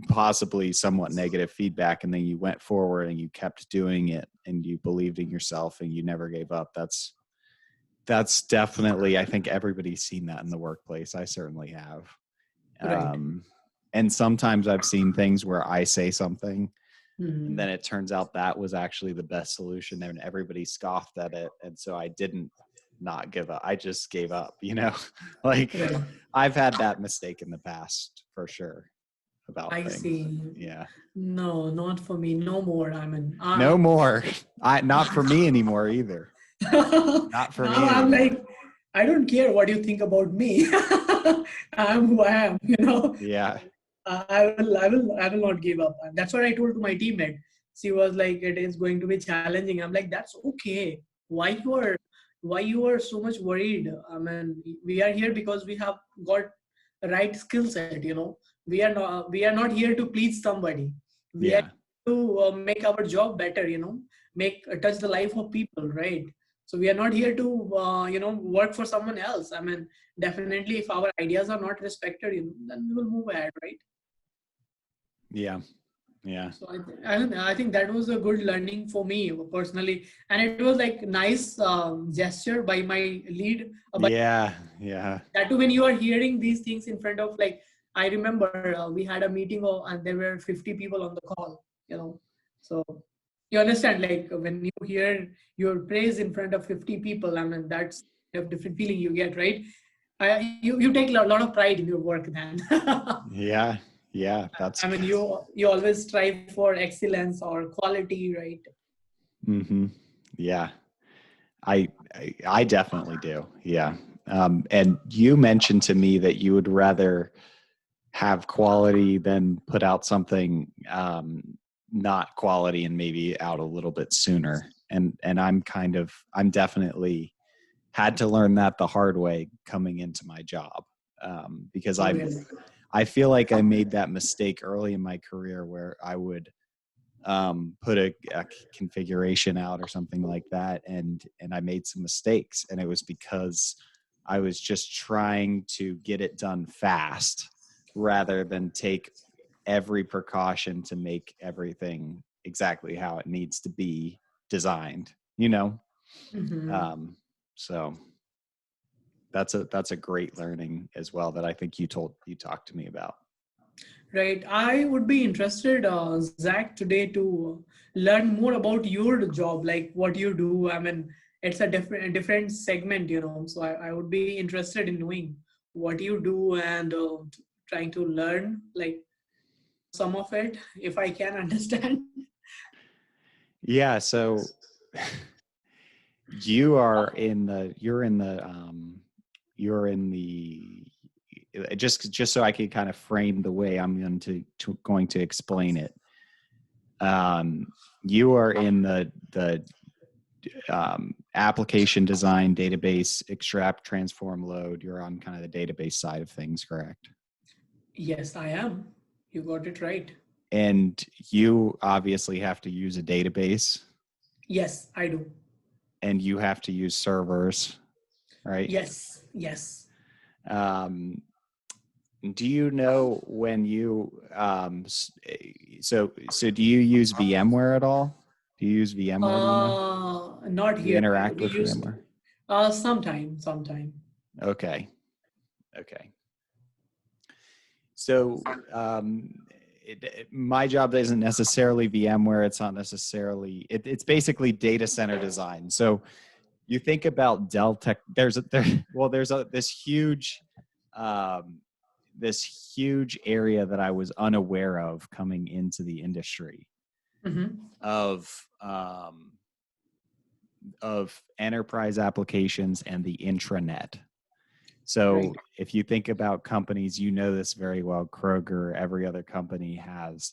S2: possibly somewhat negative feedback, and then you went forward and you kept doing it, and you believed in yourself, and you never gave up. That's That's definitely, I think everybody's seen that in the workplace. I certainly have.
S1: Right.
S2: And sometimes I've seen things where I say something and then
S1: Mhm.
S2: it turns out that was actually the best solution and everybody scoffed at it. And so I didn't not give up. I just gave up, like
S1: Right.
S2: I've had that mistake in the past for sure about
S1: I
S2: things.
S1: see.
S2: Yeah.
S1: No, not for me. No more. I mean,
S2: No more. Not for me anymore either. Not for
S1: now
S2: me
S1: I'm
S2: anymore.
S1: like, I don't care what you think about me. I'm who I am,
S2: Yeah.
S1: I will not give up. And that's what I told to my teammate. She was like, it is going to be challenging. I'm like, that's okay. Why you are, why you are so much worried? I mean, we are here because we have got the right skill set. We are not here to please somebody. We are
S2: Yeah.
S1: to make our job better. Make touch the life of people, right? So we are not here to work for someone else. I mean, definitely, if our ideas are not respected, then we will move ahead, right?
S2: Yeah. Yeah.
S1: So I don't know, I think that was a good learning for me personally, and it was like nice gesture by my lead. But
S2: Yeah. Yeah.
S1: that too, when you are hearing these things in front of, like, I remember we had a meeting and there were 50 people on the call. So you understand, like, when you hear your praise in front of 50 people, I mean, that's a different feeling you get, right? You take a lot of pride in your work then.
S2: Yeah. Yeah. That's
S1: I mean, you always strive for excellence or quality, right?
S2: mm-hmm. Yeah. I definitely do. Yeah. And you mentioned to me that you would rather have quality than put out something not quality and maybe out a little bit sooner. And I'm definitely had to learn that the hard way coming into my job, because
S1: Oh, really?
S2: I feel like I made that mistake early in my career where I would put a configuration out or something like that, and I made some mistakes, and it was because I was just trying to get it done fast rather than take every precaution to make everything exactly how it needs to be designed.
S1: Hmm.
S2: So that's a great learning as well that I think you talked to me about.
S1: Right. I would be interested, Zach, today to learn more about your job, like what you do. I mean, it's a different segment, So I would be interested in knowing what you do and trying to learn like some of it, if I can understand.
S2: Yeah, so you're in the just so I can kind of frame the way I'm going to explain it. You are in the application design, database, extract, transform, load. You're on kind of the database side of things, correct?
S1: Yes, I am. You got it right.
S2: And you obviously have to use a database,
S1: Yes, I do.
S2: and you have to use servers, right?
S1: Yes, yes.
S2: Um, do you know when so do you use VMware at all? Do you use VMware? Do you know?
S1: Not
S2: Do you
S1: here.
S2: interact
S1: We
S2: with
S1: used
S2: VMware?
S1: sometime.
S2: Okay. Okay. So my job isn't necessarily VMware. It's not necessarily. It's basically data center design. So you think about Dell Tech. There's um, this huge area that I was unaware of coming into the industry
S1: Mm-hmm.
S2: of um, of enterprise applications and the intranet.
S1: Right.
S2: So if you think about companies, you know this very well. Kroger, every other company has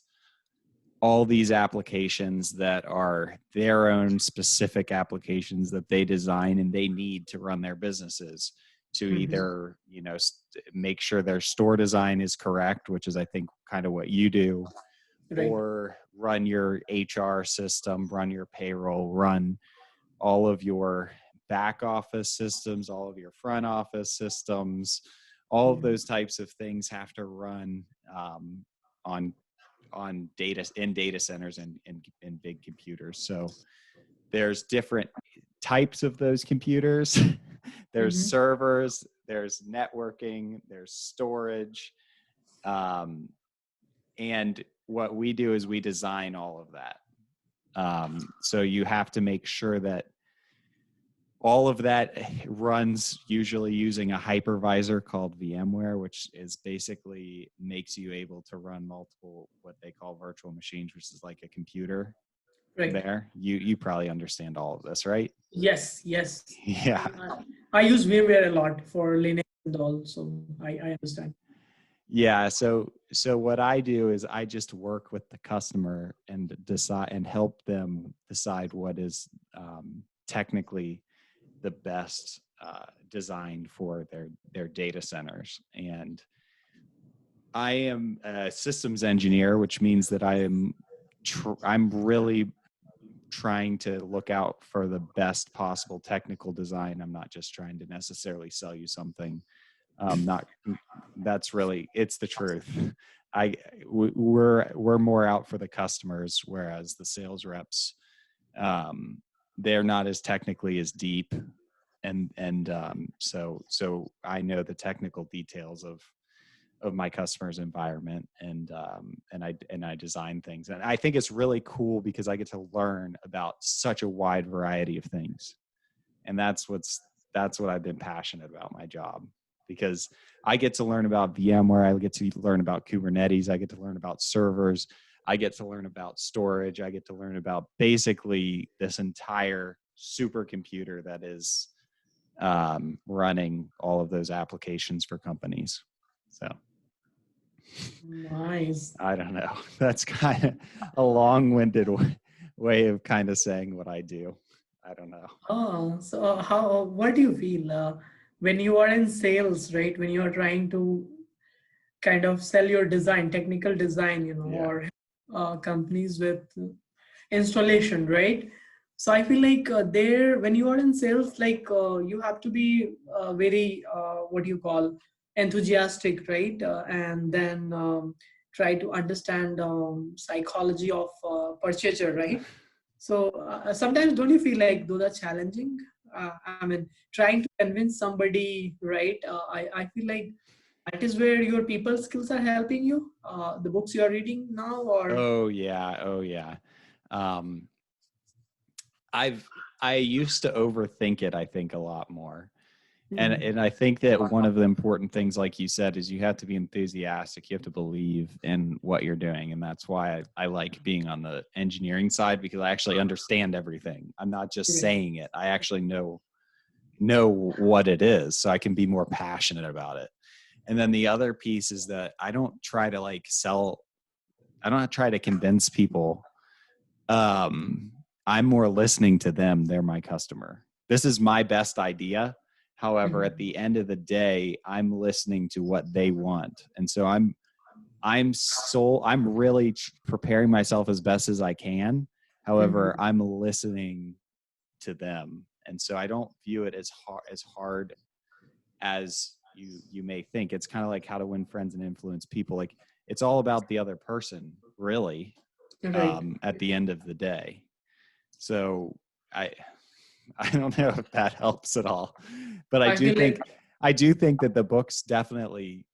S2: all these applications that are their own specific applications that they design and they need to run their businesses to
S1: Mm-hmm.
S2: either, make sure their store design is correct, which is, I think, kind of what you do,
S1: Right.
S2: or run your HR system, run your payroll, run all of your back office systems, all of your front office systems, all of
S1: Mm-hmm.
S2: those types of things have to run on data centers and big computers. So there's different types of those computers. There's servers, there's networking, there's storage. And what we do is we design all of that. So you have to make sure that all of that runs usually using a hypervisor called VMware, which is basically makes you able to run multiple, what they call virtual machines, which is like a computer.
S1: Right.
S2: There. You probably understand all of this, right?
S1: Yes.
S2: Yeah.
S1: I use VMware a lot for Linux and all, so I understand.
S2: Yeah. So what I do is I just work with the customer and decide and help them decide what is technically the best design for their data centers. And I am a systems engineer, which means that I'm really trying to look out for the best possible technical design. I'm not just trying to necessarily sell you something. That's really, it's the truth. We're more out for the customers, whereas the sales reps, they're not as technically as deep. And so I know the technical details of my customer's environment, and I design things. And I think it's really cool because I get to learn about such a wide variety of things. And that's what I've been passionate about my job, because I get to learn about VMware, I get to learn about Kubernetes, I get to learn about servers, I get to learn about storage, I get to learn about basically this entire supercomputer that is running all of those applications for companies. So
S1: Nice.
S2: I don't know. That's kind of a long-winded way of kind of saying what I do. I don't know.
S1: Oh, so what do you feel when you are in sales, right? When you are trying to kind of sell your design, technical design,
S2: Yeah.
S1: or companies with installation, right? So I feel like when you are in sales, like you have to be very, what do you call, enthusiastic, right? And then try to understand psychology of purchaser, right? So sometimes don't you feel like those are challenging? I mean, trying to convince somebody, right? I feel like that is where your people skills are helping you. The books you are reading now, or
S2: Oh yeah. Um, I used to overthink it, I think, a lot more. And I think that one of the important things, like you said, is you have to be enthusiastic. You have to believe in what you're doing. And that's why I like being on the engineering side, because I actually understand everything. I'm not just saying it. I actually know what it is, so I can be more passionate about it. And then the other piece is that I don't try to convince people. I'm more listening to them. They're my customer. This is my best idea. However, at the end of the day, I'm listening to what they want. And so I'm really preparing myself as best as I can. However, I'm listening to them. And so I don't view it as hard as you may think. It's kind of like How to Win Friends and Influence People. Like, it's all about the other person, really,
S1: right.
S2: at the end of the day. So I don't know if that helps at all, but I do think that the books definitely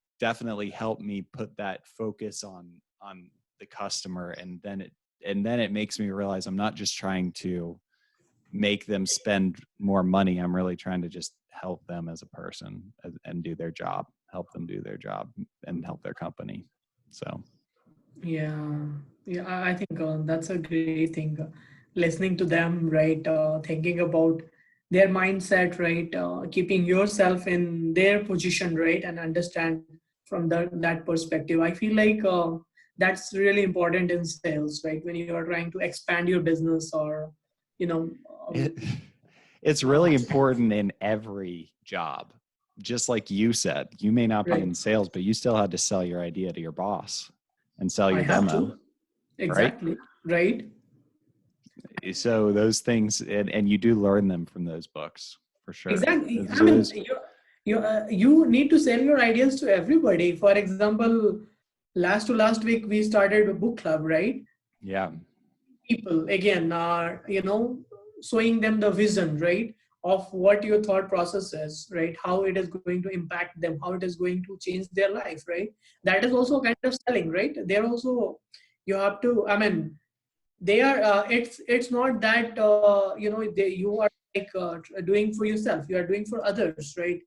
S2: help me put that focus on the customer, and then it makes me realize I'm not just trying to make them spend more money. I'm really trying to just help them as a person and do their job, help them do their job and help their company. So
S1: Yeah, I think that's a great thing. Listening to them, right? Thinking about their mindset, right? Keeping yourself in their position, right? And understand from that perspective. I feel like that's really important in sales, right? When you are trying to expand your business, or you know,
S2: it's really important in every job. Just like you said, you may not be
S1: right.
S2: in sales, but you still had to sell your idea to your boss and sell
S1: I
S2: your
S1: have
S2: demo,
S1: to. Exactly. Right.
S2: So those things, and you do learn them from those books for sure.
S1: Exactly. I mean, you need to sell your ideas to everybody. For example, last week we started a book club, right?
S2: Yeah.
S1: People again are showing them the vision, right, of what your thought process is, right? How it is going to impact them, how it is going to change their life, right? That is also a kind of selling, right? They're also, you have to, I mean, they are, it's not that, you are like doing for yourself, you are doing for others, right?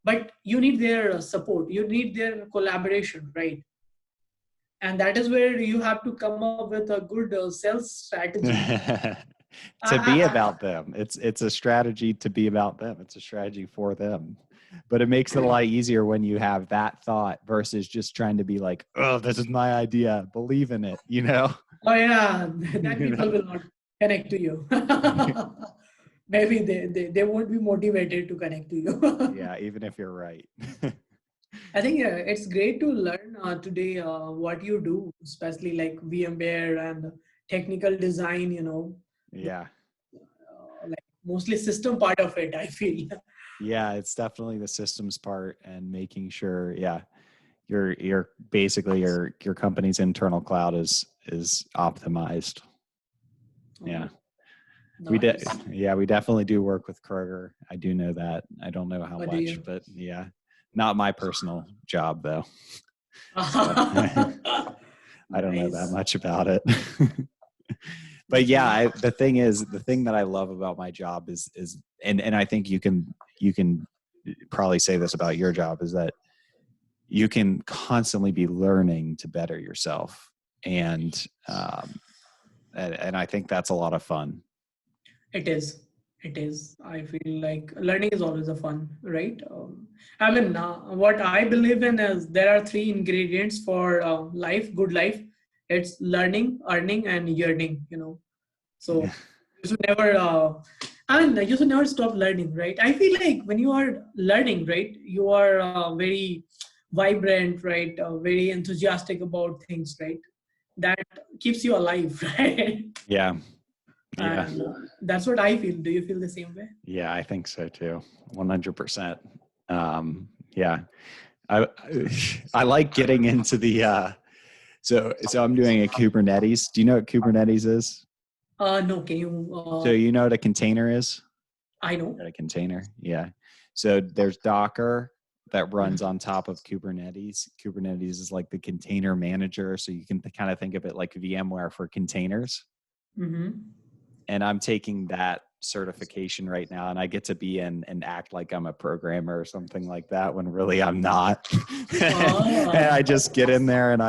S1: But you need their support, you need their collaboration, right? And that is where you have to come up with a good sales strategy.
S2: To be
S1: I,
S2: about them. It's a strategy to be about them. It's a strategy for them. But it makes it a lot easier when you have that thought versus just trying to be like, oh, this is my idea. Believe in it, you know?
S1: oh yeah, then people will not connect to you. Maybe they won't be motivated to connect to you.
S2: Yeah, even if you're right.
S1: I think it's great to learn today what you do, especially like VMware and technical design,
S2: Yeah.
S1: like mostly system part of it, I feel.
S2: Yeah, it's definitely the systems part and making sure, yeah, you're basically your company's internal cloud is optimized. Yeah.
S1: Nice.
S2: We definitely do work with Kroger. I do know that. I don't know how
S1: What do
S2: much,
S1: you?
S2: but yeah, not my personal job though. So, I don't know that
S1: Nice.
S2: much about it. But
S1: That's
S2: yeah,
S1: nice.
S2: the thing that I love about my job is, and I think you can probably say this about your job, is that you can constantly be learning to better yourself. And I think that's a lot of fun.
S1: It is. It is. I feel like learning is always a fun, right? I mean, what I believe in is there are three ingredients for life, good life. It's learning, earning, and yearning. So you should never. You should never stop learning, right? I feel like when you are learning, right, you are very vibrant, right? Very enthusiastic about things, right? That keeps you alive, right?
S2: Yeah. Yeah.
S1: And that's what I feel. Do you feel the same way?
S2: Yeah, I think so too. 100%. Yeah. I I like getting into the so I'm doing a Kubernetes. Do you know what Kubernetes is?
S1: No, can you?
S2: So you know what a container is?
S1: I know.
S2: A container. Yeah. So there's Docker that runs on top of Kubernetes. Kubernetes is like the container manager. So you can kind of think of it like VMware for containers.
S1: Mm-hmm.
S2: And I'm taking that certification right now, and I get to be in and act like I'm a programmer or something like that when really I'm not. And I just get in there and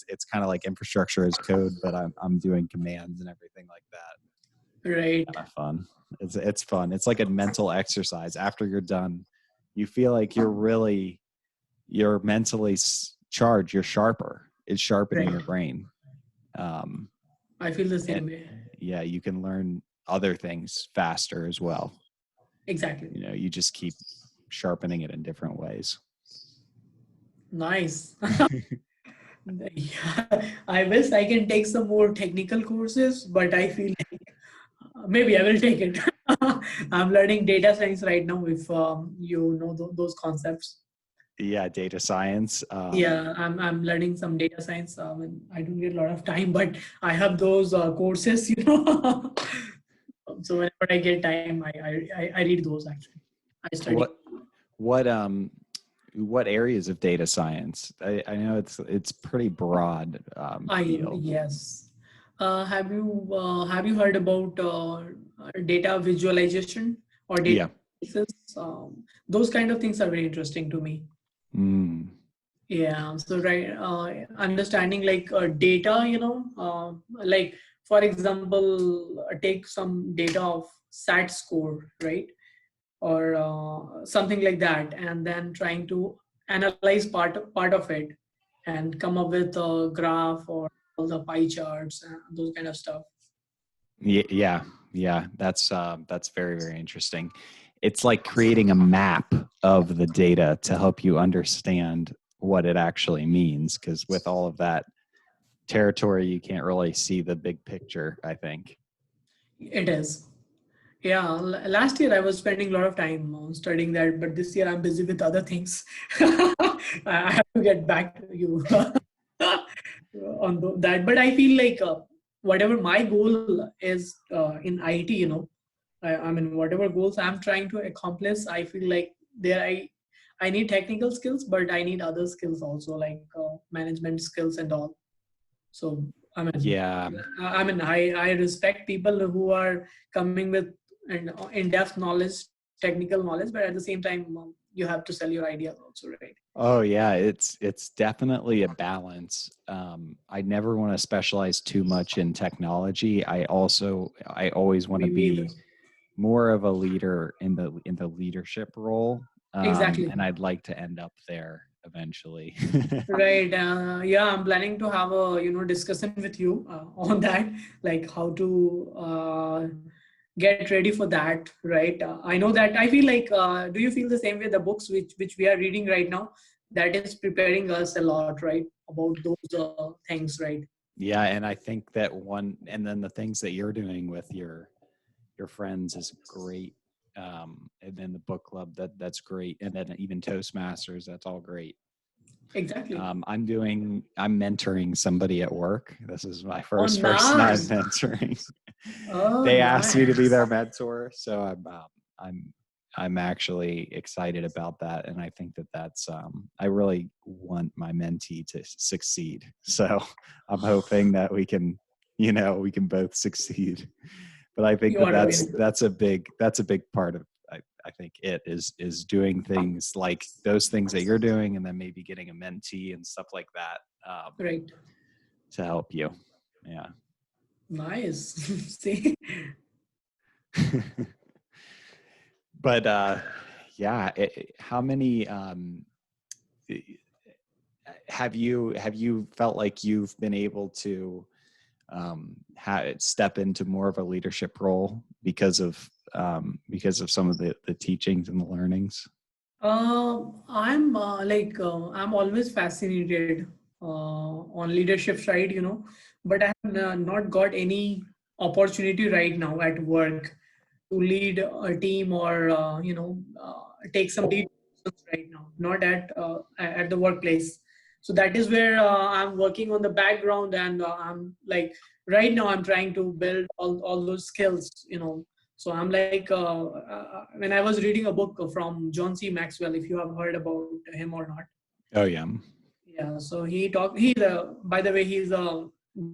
S2: it's kind of like infrastructure as code, but I'm doing commands and everything like that.
S1: Right.
S2: Kind of fun. It's fun. It's like a mental exercise. After you're done, you feel like you're mentally charged. You're sharper. It's sharpening
S1: Right.
S2: your brain.
S1: I feel the same way.
S2: Yeah, you can learn other things faster as well.
S1: Exactly.
S2: You just keep sharpening it in different ways.
S1: Nice. Yeah, I wish I can take some more technical courses, but I feel like maybe I will take it. I'm learning data science right now. If you know those concepts.
S2: Yeah, data science.
S1: Yeah, I'm learning some data science. And I don't get a lot of time, but I have those courses, So whenever I get time, I read those actually. I study.
S2: What areas of data science? I know it's pretty broad field.
S1: Yes. Have you heard about data visualization or data analysis? Those kind of things are very interesting to me.
S2: Mm.
S1: Yeah. So understanding like data, like for example, take some data of SAT score, right? Or something like that, and then trying to analyze part of it and come up with a graph or all the pie charts and those kind of stuff.
S2: Yeah. That's very, very interesting. It's like creating a map of the data to help you understand what it actually means, because with all of that territory, you can't really see the big picture, I think.
S1: It is. Yeah, last year I was spending a lot of time studying that, but this year I'm busy with other things. I have to get back to you on that. But I feel like whatever my goal is in IT, I mean, whatever goals I'm trying to accomplish, I feel like there I need technical skills, but I need other skills also, like management skills and all. So I mean,
S2: Yeah.
S1: I respect people who are coming with an in-depth knowledge, technical knowledge, but at the same time, you have to sell your ideas also, right?
S2: Oh yeah, it's definitely a balance. I never want to specialize too much in technology. I always want to
S1: Me
S2: be
S1: either.
S2: more of a leader in the leadership role,
S1: Exactly.
S2: and I'd like to end up there eventually.
S1: Right. Yeah, I'm planning to have a discussion with you on that, like how to get ready for that. Right. I know that. I feel like. Do you feel the same way? The books which we are reading right now, that is preparing us a lot, right, about those things, right?
S2: Yeah, and I think that and then the things that you're doing with your friends is great. And then the book club, that's great, and then even Toastmasters, that's all great.
S1: Exactly.
S2: I'm mentoring somebody at work. This is my
S1: Oh,
S2: first person I'm
S1: nice.
S2: mentoring.
S1: Oh,
S2: They asked me to be their
S1: nice.
S2: mentor, so I'm actually excited about that, and I think that's I really want my mentee to succeed. So I'm hoping that we can both succeed. But I think
S1: You
S2: that
S1: are doing.
S2: that's a big part of I think it is doing things like those things that you're doing, and then maybe getting a mentee and stuff like that
S1: Right.
S2: to help you. Yeah.
S1: Nice. See.
S2: But yeah, how many have you felt like you've been able to step into more of a leadership role because of some of the teachings and the learnings?
S1: I'm always fascinated on leadership side, but I have not got any opportunity right now at work to lead a team or take some lead positions right now, not at the workplace. So that is where I'm working on the background, and I'm like right now I'm trying to build all those skills. So I'm like when I was reading a book from John C. Maxwell, if you have heard about him or not.
S2: Oh yeah.
S1: Yeah, so he's by the way, he's a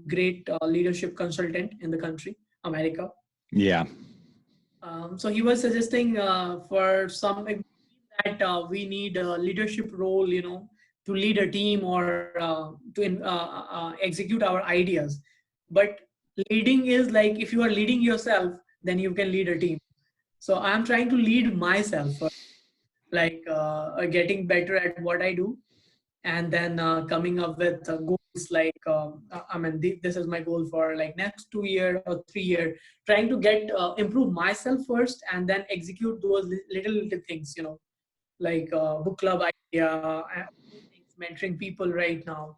S1: great leadership consultant in the country, America.
S2: Yeah.
S1: So he was suggesting for some that we need a leadership role, to lead a team or to execute our ideas. But leading is like if you are leading yourself, then you can lead a team. So I'm trying to lead myself, like getting better at what I do, and then coming up with goals like I mean this is my goal for like next 2 year or 3 year, trying to get improve myself first and then execute those little things, like book club idea, things, mentoring people right now.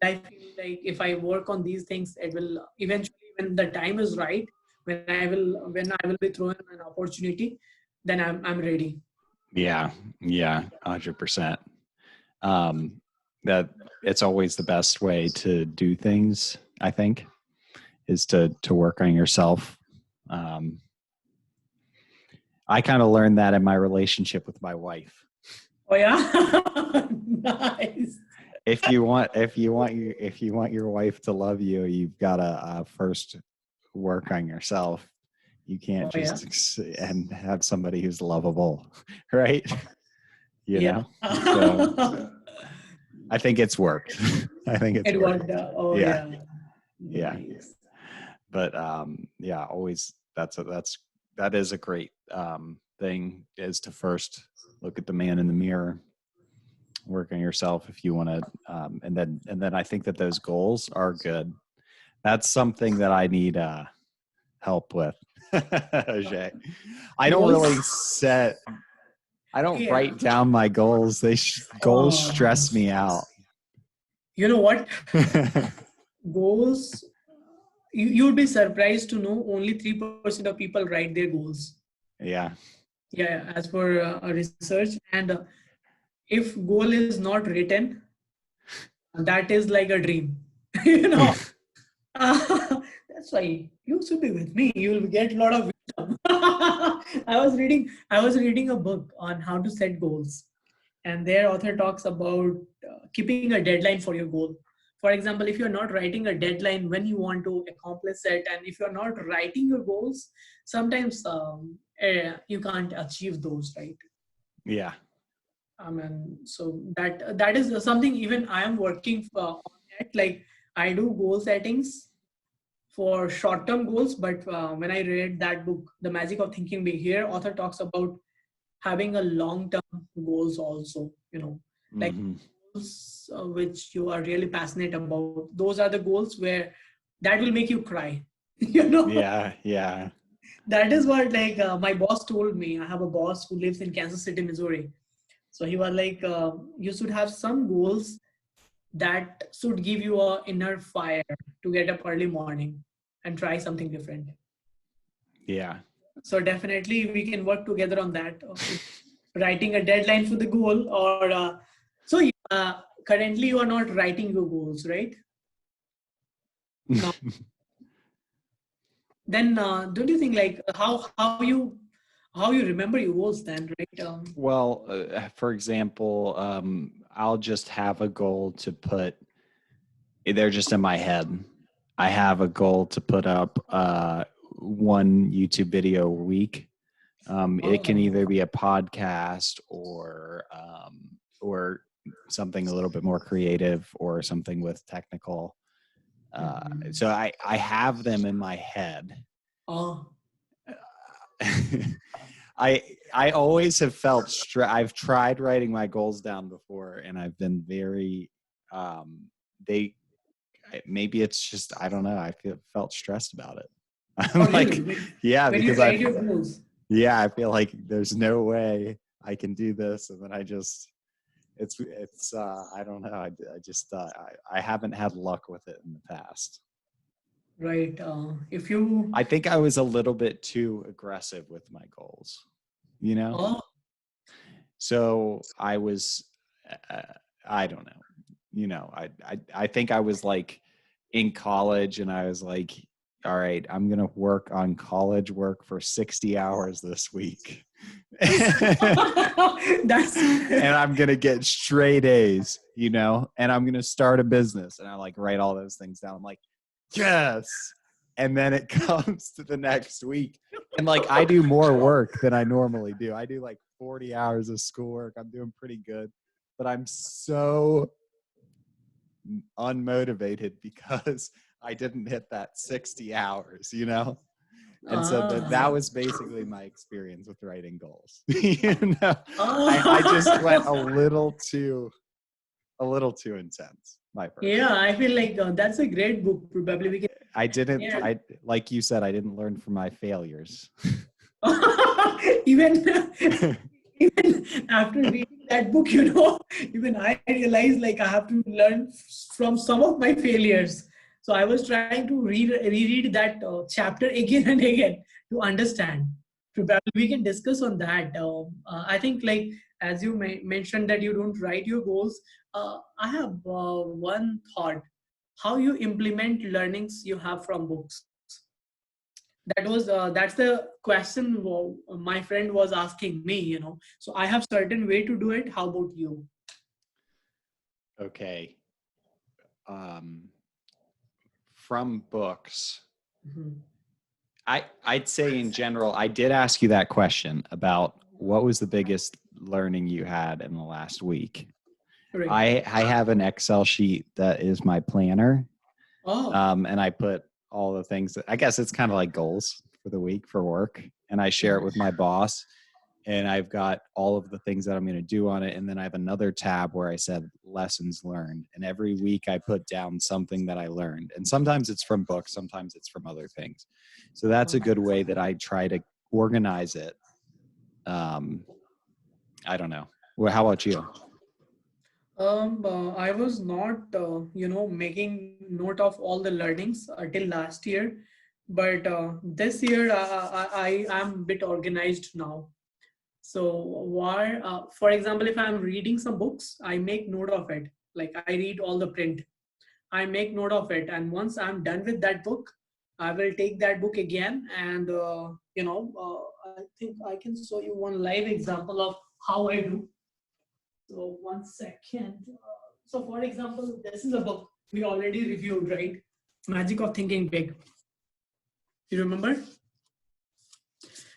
S1: And I feel like if I work on these things, it will eventually, when the time is right, when I will be thrown an opportunity, then I'm ready.
S2: Yeah. Yeah. 100%. That it's always the best way to do things, I think, is to work on yourself. I kind of learned that in my relationship with my wife.
S1: Oh yeah. Nice.
S2: If you want your wife to love you, you've got to first work on yourself. You can't
S1: Oh yeah.
S2: just and have somebody who's lovable, right?
S1: Yeah.
S2: So I think it's worked. I think it's
S1: It
S2: worked.
S1: worked. Oh
S2: Yeah.
S1: yeah.
S2: Yeah.
S1: Nice.
S2: But yeah, always that is a great thing, is to first look at the man in the mirror, work on yourself if you want to, and then I think that those goals are good. That's something that I need help with. Ajay. I don't really
S1: Goals.
S2: I don't
S1: Yeah.
S2: write down my goals. Goals
S1: Oh,
S2: stress me out.
S1: you know what? Goals. You would be surprised to know only 3% of people write their goals.
S2: Yeah.
S1: Yeah, as per research, and if goal is not written, that is like a dream. you know. That's why you should be with me. You will get a lot of wisdom. I was reading a book on how to set goals, and their author talks about keeping a deadline for your goal. For example, if you're not writing a deadline when you want to accomplish it, and if you're not writing your goals, sometimes you can't achieve those, right?
S2: Yeah.
S1: So that is something even I am working on it. Like, I do goal settings for short-term goals, but when I read that book, The Magic of Thinking Big, here author talks about having a long-term goals also. Like
S2: Hmm.
S1: goals which you are really passionate about. Those are the goals where that will make you cry. you know
S2: Yeah. Yeah.
S1: that is what, like, my boss told me. I have a boss who lives in Kansas City, Missouri. So he was like, you should have some goals that should give you a inner fire to get up early morning and try something different.
S2: Yeah.
S1: So definitely we can work together on that. Writing a deadline for the goal, or currently you are not writing your goals, right? Now, then don't you think, like, how you remember your goals then, right?
S2: Well, for example, I'll just have a goal to put, they're just in my head. I have a goal to put up one YouTube video a week. It can either be a podcast or something a little bit more creative or something with technical. So I have them in my head.
S1: Oh,
S2: I always have felt I've tried writing my goals down before, and I've been very they maybe it's just, I don't know, felt stressed about it. I'm
S1: really?
S2: like, yeah,
S1: When you
S2: because
S1: write your goals?
S2: I feel like there's no way I can do this, and then I just it's I don't know, I just I haven't had luck with it in the past.
S1: Right. If you.
S2: I think I was a little bit too aggressive with my goals,
S1: Oh,
S2: so I was I don't know, I think I was like in college, and I was like, all right, I'm going to work on college work for 60 hours this week.
S1: that's.
S2: And I'm going to get straight A's, and I'm going to start a business. And I like write all those things down. I'm like, yes. And then it comes to the next week. And like, I do more work than I normally do. I do like 40 hours of schoolwork. I'm doing pretty good, but I'm so unmotivated because I didn't hit that 60 hours, And so that was basically my experience with writing goals. I just went a little too intense.
S1: Yeah, I feel like that's a great book. Probably we can.
S2: I didn't.
S1: Yeah.
S2: I like you said, I didn't learn from my failures.
S1: even even after reading that book, even I realized, like, I have to learn from some of my failures. So I was trying to reread that chapter again and again to understand. Probably we can discuss on that. I think, like, as you mentioned that you don't write your goals, I have one thought: how you implement learnings you have from books. That's the question my friend was asking me. So I have certain way to do it. How about you?
S2: Okay. From books, I'd say in general, I did ask you that question about what was the biggest learning you had in the last week.
S1: Right.
S2: I have an Excel sheet that is my planner.
S1: Oh.
S2: And I put all the things I guess it's kind of like goals for the week for work, and I share it with my boss, and I've got all of the things that I'm going to do on it. And then I have another tab where I said lessons learned, and every week I put down something that I learned, and sometimes it's from books, sometimes it's from other things. So that's a good way that I try to organize it. I don't know. Well, how about you?
S1: I was not, making note of all the learnings until last year, but this year I am a bit organized now. So why, for example, if I'm reading some books, I make note of it. Like, I read all the print, I make note of it, and once I'm done with that book, I will take that book again, and I think I can show you one live example of how I do. So 1 second. So for example, this is a book we already reviewed, right? Magic of Thinking Big. You remember?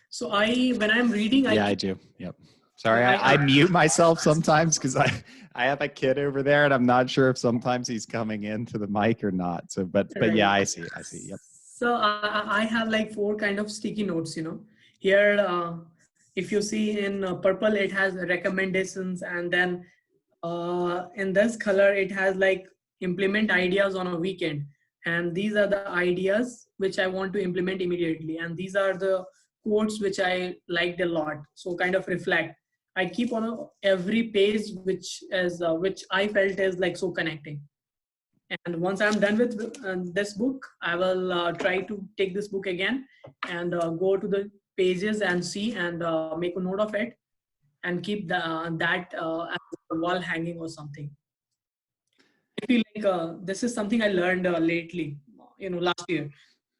S1: So when I'm reading,
S2: Yeah, I do. Yep. Sorry,
S1: I
S2: I mute myself sometimes because I have a kid over there and I'm not sure if sometimes he's coming into the mic or not. So, but yeah,
S1: right.
S2: I see. Yep.
S1: So I have like 4 kind of sticky notes. Here, if you see in purple, it has recommendations, and then in this color, it has like implement ideas on a weekend. And these are the ideas which I want to implement immediately. And these are the quotes which I liked a lot. So kind of reflect. I keep on every page which I felt is like so connecting. And once I'm done with this book, I will try to take this book again and go to the pages and see and make a note of it and keep that as a wall hanging or something. I feel like this is something I learned lately, last year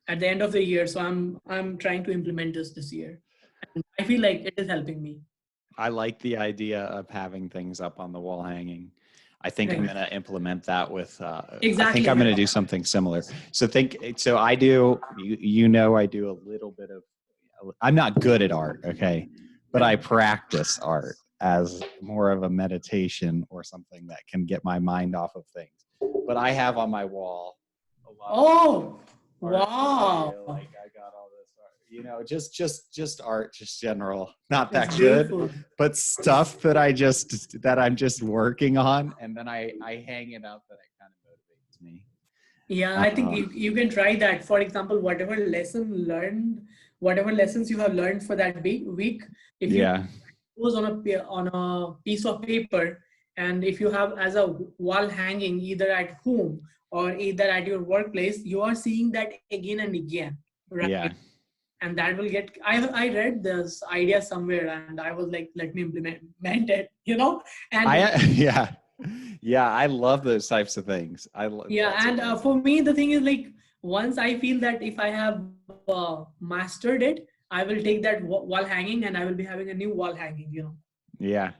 S1: at the end of the year. So I'm trying to implement this year. And I feel like it is helping me.
S2: I like the idea of having things up on the wall hanging. I think I'm
S1: Right.
S2: going to implement that with, I think
S1: Exactly.
S2: I'm going to do something similar. So I do, I do a little bit of, I'm not good at art. Okay. But I practice art as more of a meditation or something that can get my mind off of things. But I have on my wall a lot
S1: Oh,
S2: of art.
S1: wow.
S2: Like I got all this art, just art, just general, not that
S1: It's
S2: good,
S1: beautiful.
S2: but stuff that I'm just working on, and then I hang it up, and it kind of motivates me.
S1: Yeah, I think you can try that. For example, whatever lessons you have learned for that week, if you
S2: Yeah,
S1: pose on a piece of paper, and if you have as a wall hanging either at home or either at your workplace, you are seeing that again and again, right?
S2: yeah.
S1: And that will get. I read this idea somewhere, and I was like, let me implement it, and
S2: Yeah. I love those types of things.
S1: yeah,
S2: That's
S1: and
S2: amazing.
S1: for me, the thing is like once I feel that if I have mastered it, I will take that wall hanging and I will be having a new wall hanging.
S2: Yeah,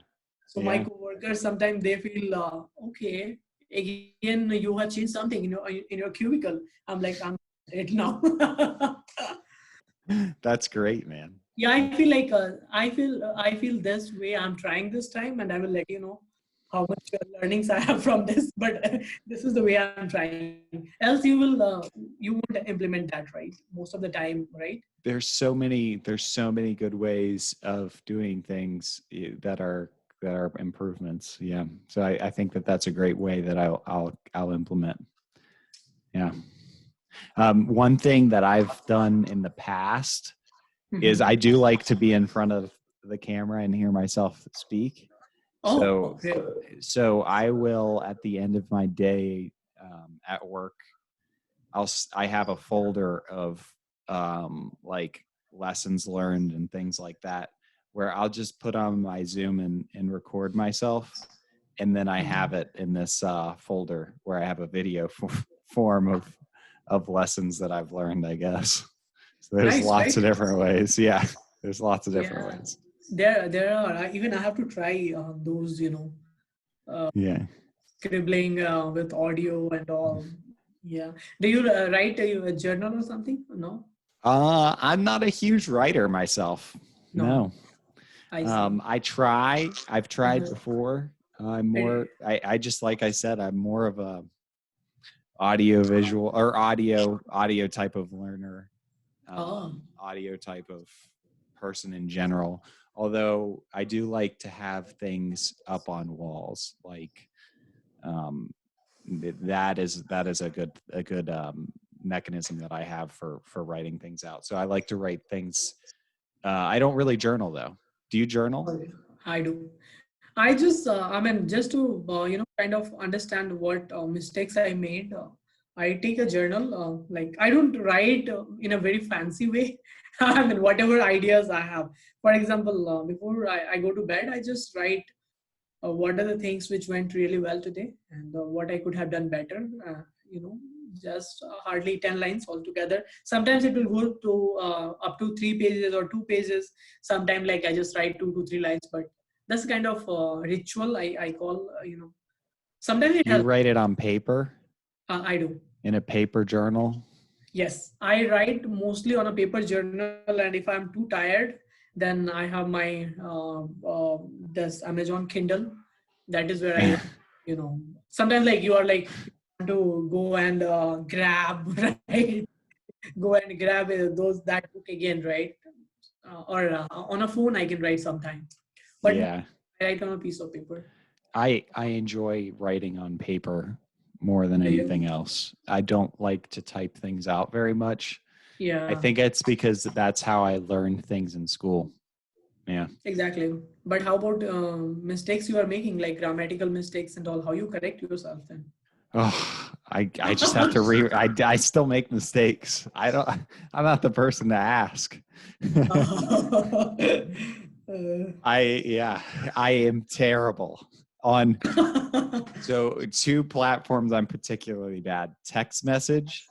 S1: So my
S2: yeah.
S1: coworkers sometimes they feel okay, again you have changed something in your cubicle. I'm like, I'm it now.
S2: That's great, man.
S1: Yeah, I feel like I feel this way. I'm trying this time, and I will let you know how much learnings I have from this. But this is the way I'm trying. Else you won't implement that, right? Most of the time, right?
S2: There's so many good ways of doing things that are improvements. Yeah. So I think that's a great way that I'll implement. Yeah. One thing that I've done in the past is I do like to be in front of the camera and hear myself speak.
S1: Oh, okay.
S2: So I will, at the end of my day at work, I have a folder of like lessons learned and things like that, where I'll just put on my Zoom and record myself, and then I have it in this folder where I have a video form of lessons that I've learned, I guess. So there's
S1: Nice,
S2: lots
S1: right?
S2: of different ways. Yeah, there's lots of different
S1: Yeah,
S2: ways.
S1: there are. Even I have to try those,
S2: Yeah.
S1: scribbling with audio and all. Yeah. Do you write a journal or something? No.
S2: I'm not a huge writer myself.
S1: No.
S2: No.
S1: I see.
S2: I've tried
S1: Uh-huh.
S2: before.
S1: Eh,
S2: I just, like I said, I'm more of a audio visual or audio type of learner,
S1: Oh.
S2: audio type of person in general. Although I do like to have things up on walls, like that is a good mechanism that I have for writing things out. So I like to write things. I don't really journal though. Do you journal?
S1: I do. I just, I mean, just to, kind of understand what mistakes I made, I take a journal. Like, I don't write in a very fancy way. I mean, whatever ideas I have. For example, before I go to bed, I just write what are the things which went really well today and what I could have done better. You know, just hardly 10 lines altogether. Sometimes it will go to up to 3 pages or 2 pages. Sometimes like I just write 2 to 3 lines, but that's kind of ritual I call, sometimes it
S2: You
S1: helps.
S2: write it on paper
S1: I do.
S2: in a paper journal?
S1: Yes, I write mostly on a paper journal, and if I'm too tired, then I have my this Amazon Kindle. That is where I, sometimes like you are like you want to go and grab, right? Go and grab that book again, right? Or on a phone I can write sometime, but
S2: Yeah.
S1: I write on a piece of paper.
S2: I enjoy writing on paper more than
S1: Do you?
S2: anything else. I don't like to type things out very much.
S1: Yeah.
S2: I think it's because that's how I learned things in school. Yeah.
S1: Exactly. But how about mistakes you are making, like grammatical mistakes and all? How you correct yourself then?
S2: Oh, I just have to I still make mistakes. I'm not the person to ask. I am terrible on. So 2 platforms I'm particularly bad. Text message.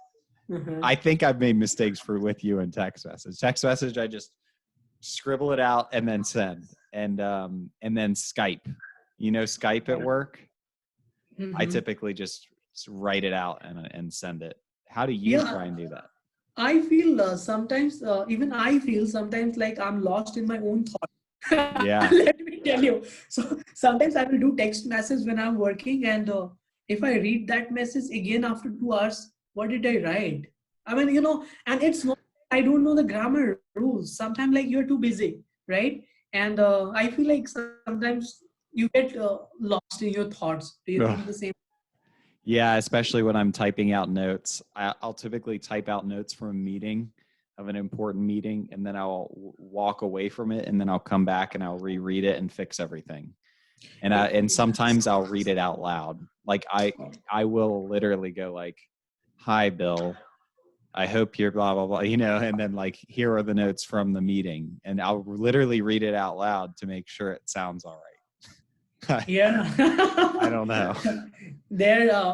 S2: I think I've made mistakes with you in text message. Text message, I just scribble it out and then send. And then Skype. Skype at work. I typically just write it out and send it. How do you try and do that?
S1: I feel sometimes, even I feel sometimes like I'm lost in my own thought.
S2: Yeah.
S1: Let me tell you. So sometimes I will do text message when I'm working, and if I read that message again after 2 hours, what did I write? I mean, and it's not, I don't know the grammar rules. Sometimes like you're too busy, right? And I feel like sometimes you get lost in your thoughts. Do you think the same?
S2: Yeah, especially when I'm typing out notes. I'll typically type out notes from a meeting, of an important meeting, and then I'll walk away from it, and then I'll come back and I'll reread it and fix everything. And sometimes I'll read it out loud. Like I will literally go like, "Hi, Bill. I hope you're blah blah blah," and then like, here are the notes from the meeting, and I'll literally read it out loud to make sure it sounds all right.
S1: Yeah.
S2: I don't know.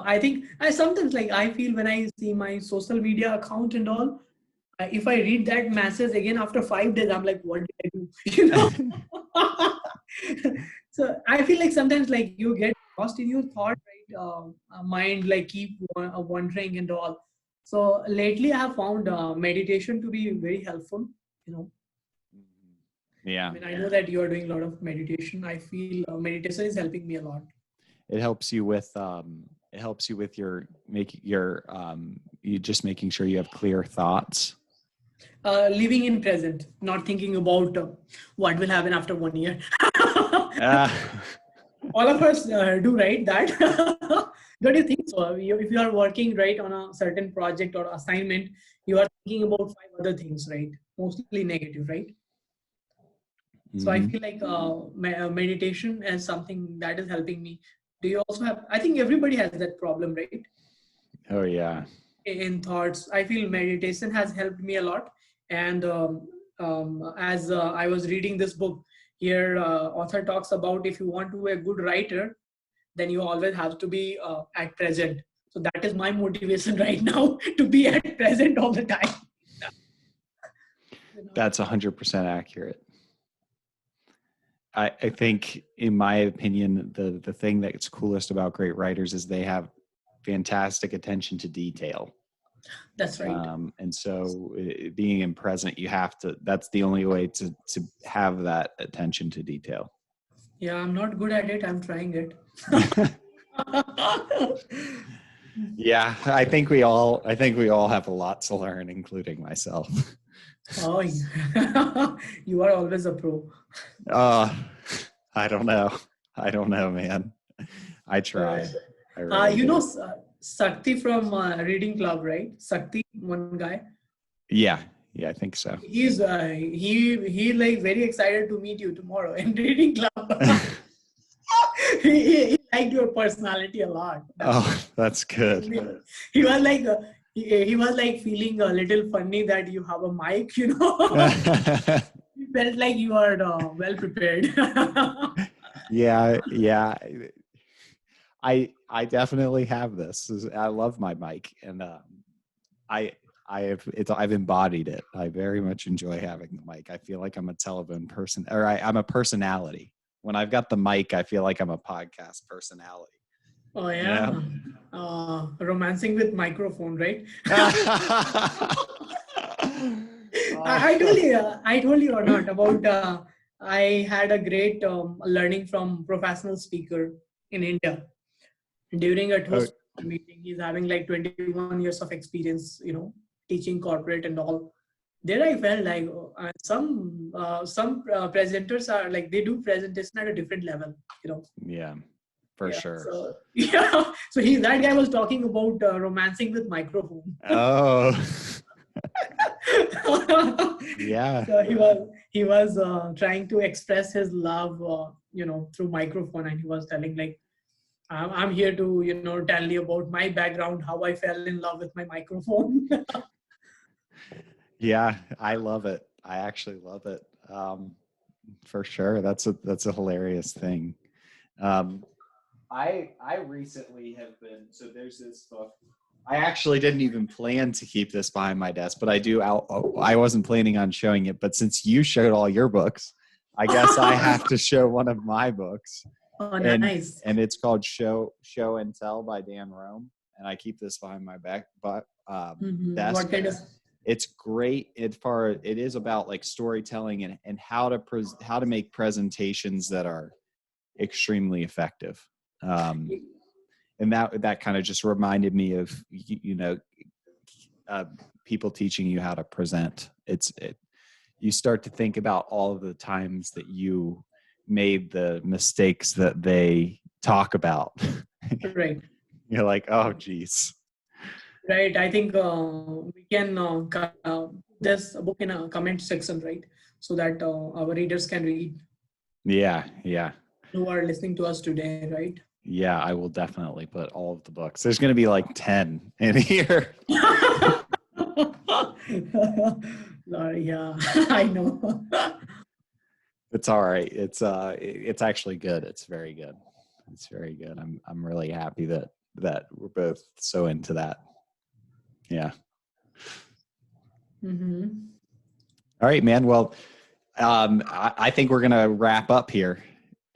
S1: I think I sometimes like I feel when I see my social media account and all, if I read that message again after 5 days, I'm like, what did I do? So I feel like sometimes like you get lost in your thought, right? Mind like keep wandering and all. So lately I have found meditation to be very helpful.
S2: Yeah.
S1: I mean, I know that you are doing a lot of meditation. I feel meditation is helping me a lot.
S2: It helps you with your you just making sure you have clear thoughts.
S1: Living in present, not thinking about what will happen after 1 year. All of us do, right? That don't you think so? If you are working right on a certain project or assignment, you are thinking about 5 other things, right? Mostly negative, right? So I feel like meditation is something that is helping me. Do you also have? I think everybody has that problem, right?
S2: Oh yeah.
S1: In thoughts, I feel meditation has helped me a lot. And as I was reading this book here, author talks about if you want to be a good writer, then you always have to be at present. So that is my motivation right now, to be at present all the time.
S2: That's 100% accurate. I think, in my opinion, the thing that's coolest about great writers is they have fantastic attention to detail.
S1: That's right.
S2: And so being in present, that's the only way to have that attention to detail.
S1: Yeah, I'm not good at it. I'm trying it.
S2: Yeah, I think we all have a lot to learn, including myself.
S1: Oh, yeah. You are always a pro.
S2: I don't know, man. I try. I really do.
S1: Sakti from Reading Club, right? Sakti, one guy.
S2: Yeah, I think so.
S1: He's he like very excited to meet you tomorrow in Reading Club. he liked your personality a lot.
S2: That's good.
S1: He was like he was like feeling a little funny that you have a mic, He felt like you are well prepared.
S2: Yeah. I definitely have this. I love my mic, and I've embodied it. I very much enjoy having the mic. I feel like I'm a telephone person, or I'm a personality. When I've got the mic, I feel like I'm a podcast personality.
S1: Oh
S2: You know?
S1: yeah, romancing with microphone, right? I told you or not about. I had a great learning from professional speaker in India during a
S2: Oh,
S1: toast meeting. He's having like 21 years of experience, teaching corporate and all. There I felt like some presenters are like they do presentation at a different level, you know.
S2: yeah, for
S1: Yeah.
S2: sure.
S1: So yeah. So that guy was talking about romancing with microphone.
S2: Oh, yeah.
S1: So he was trying to express his love, through microphone, and he was telling like, I'm here to tell you about my background, how I fell in love with my microphone.
S2: Yeah, I love it. I actually love it. For sure. That's a hilarious thing. I recently have been, so there's this book. I actually didn't even plan to keep this behind my desk, but I wasn't planning on showing it. But since you showed all your books, I guess I have to show one of my books.
S1: Oh, nice.
S2: And it's called Show and Tell by Dan Rome. And I keep this behind my desk.
S1: What kind of?
S2: It's great. It is about like storytelling and how to make presentations that are extremely effective. And that kind of just reminded me of people teaching you how to present. You start to think about all of the times that you made the mistakes that they talk about.
S1: Right.
S2: You're like, oh geez.
S1: Right. I think we can this book in a comment section, right? So that our readers can read.
S2: Yeah.
S1: Who are listening to us today, right?
S2: Yeah, I will definitely put all of the books. There's going to be like 10 in here.
S1: Yeah, I know.
S2: It's all right. It's actually good. It's very good. It's very good. I'm really happy that we're both so into that. Yeah.
S1: Mm-hmm.
S2: All right, man. Well, I think we're gonna wrap up here.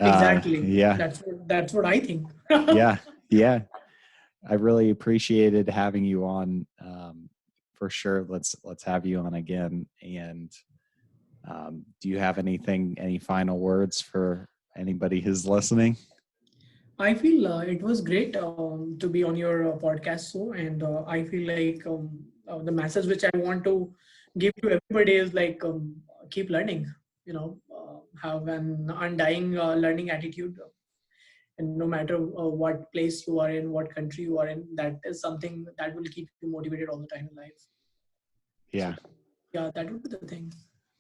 S1: Exactly.
S2: Yeah.
S1: That's what I think.
S2: Yeah. I really appreciated having you on. For sure. Let's have you on again. And do you have any final words for anybody who's listening?
S1: I feel it was great to be on your podcast show, and I feel like the message which I want to give to everybody is like keep learning. Have an undying learning attitude, and no matter what place you are in, what country you are in, that is something that will keep you motivated all the time in life.
S2: Yeah.
S1: So, yeah, that would be the thing.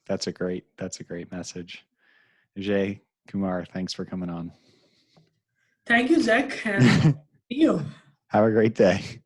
S2: That's a great message. Ajay, Kumar, thanks for coming on.
S1: Thank you, Zach, and see you.
S2: Have a great day.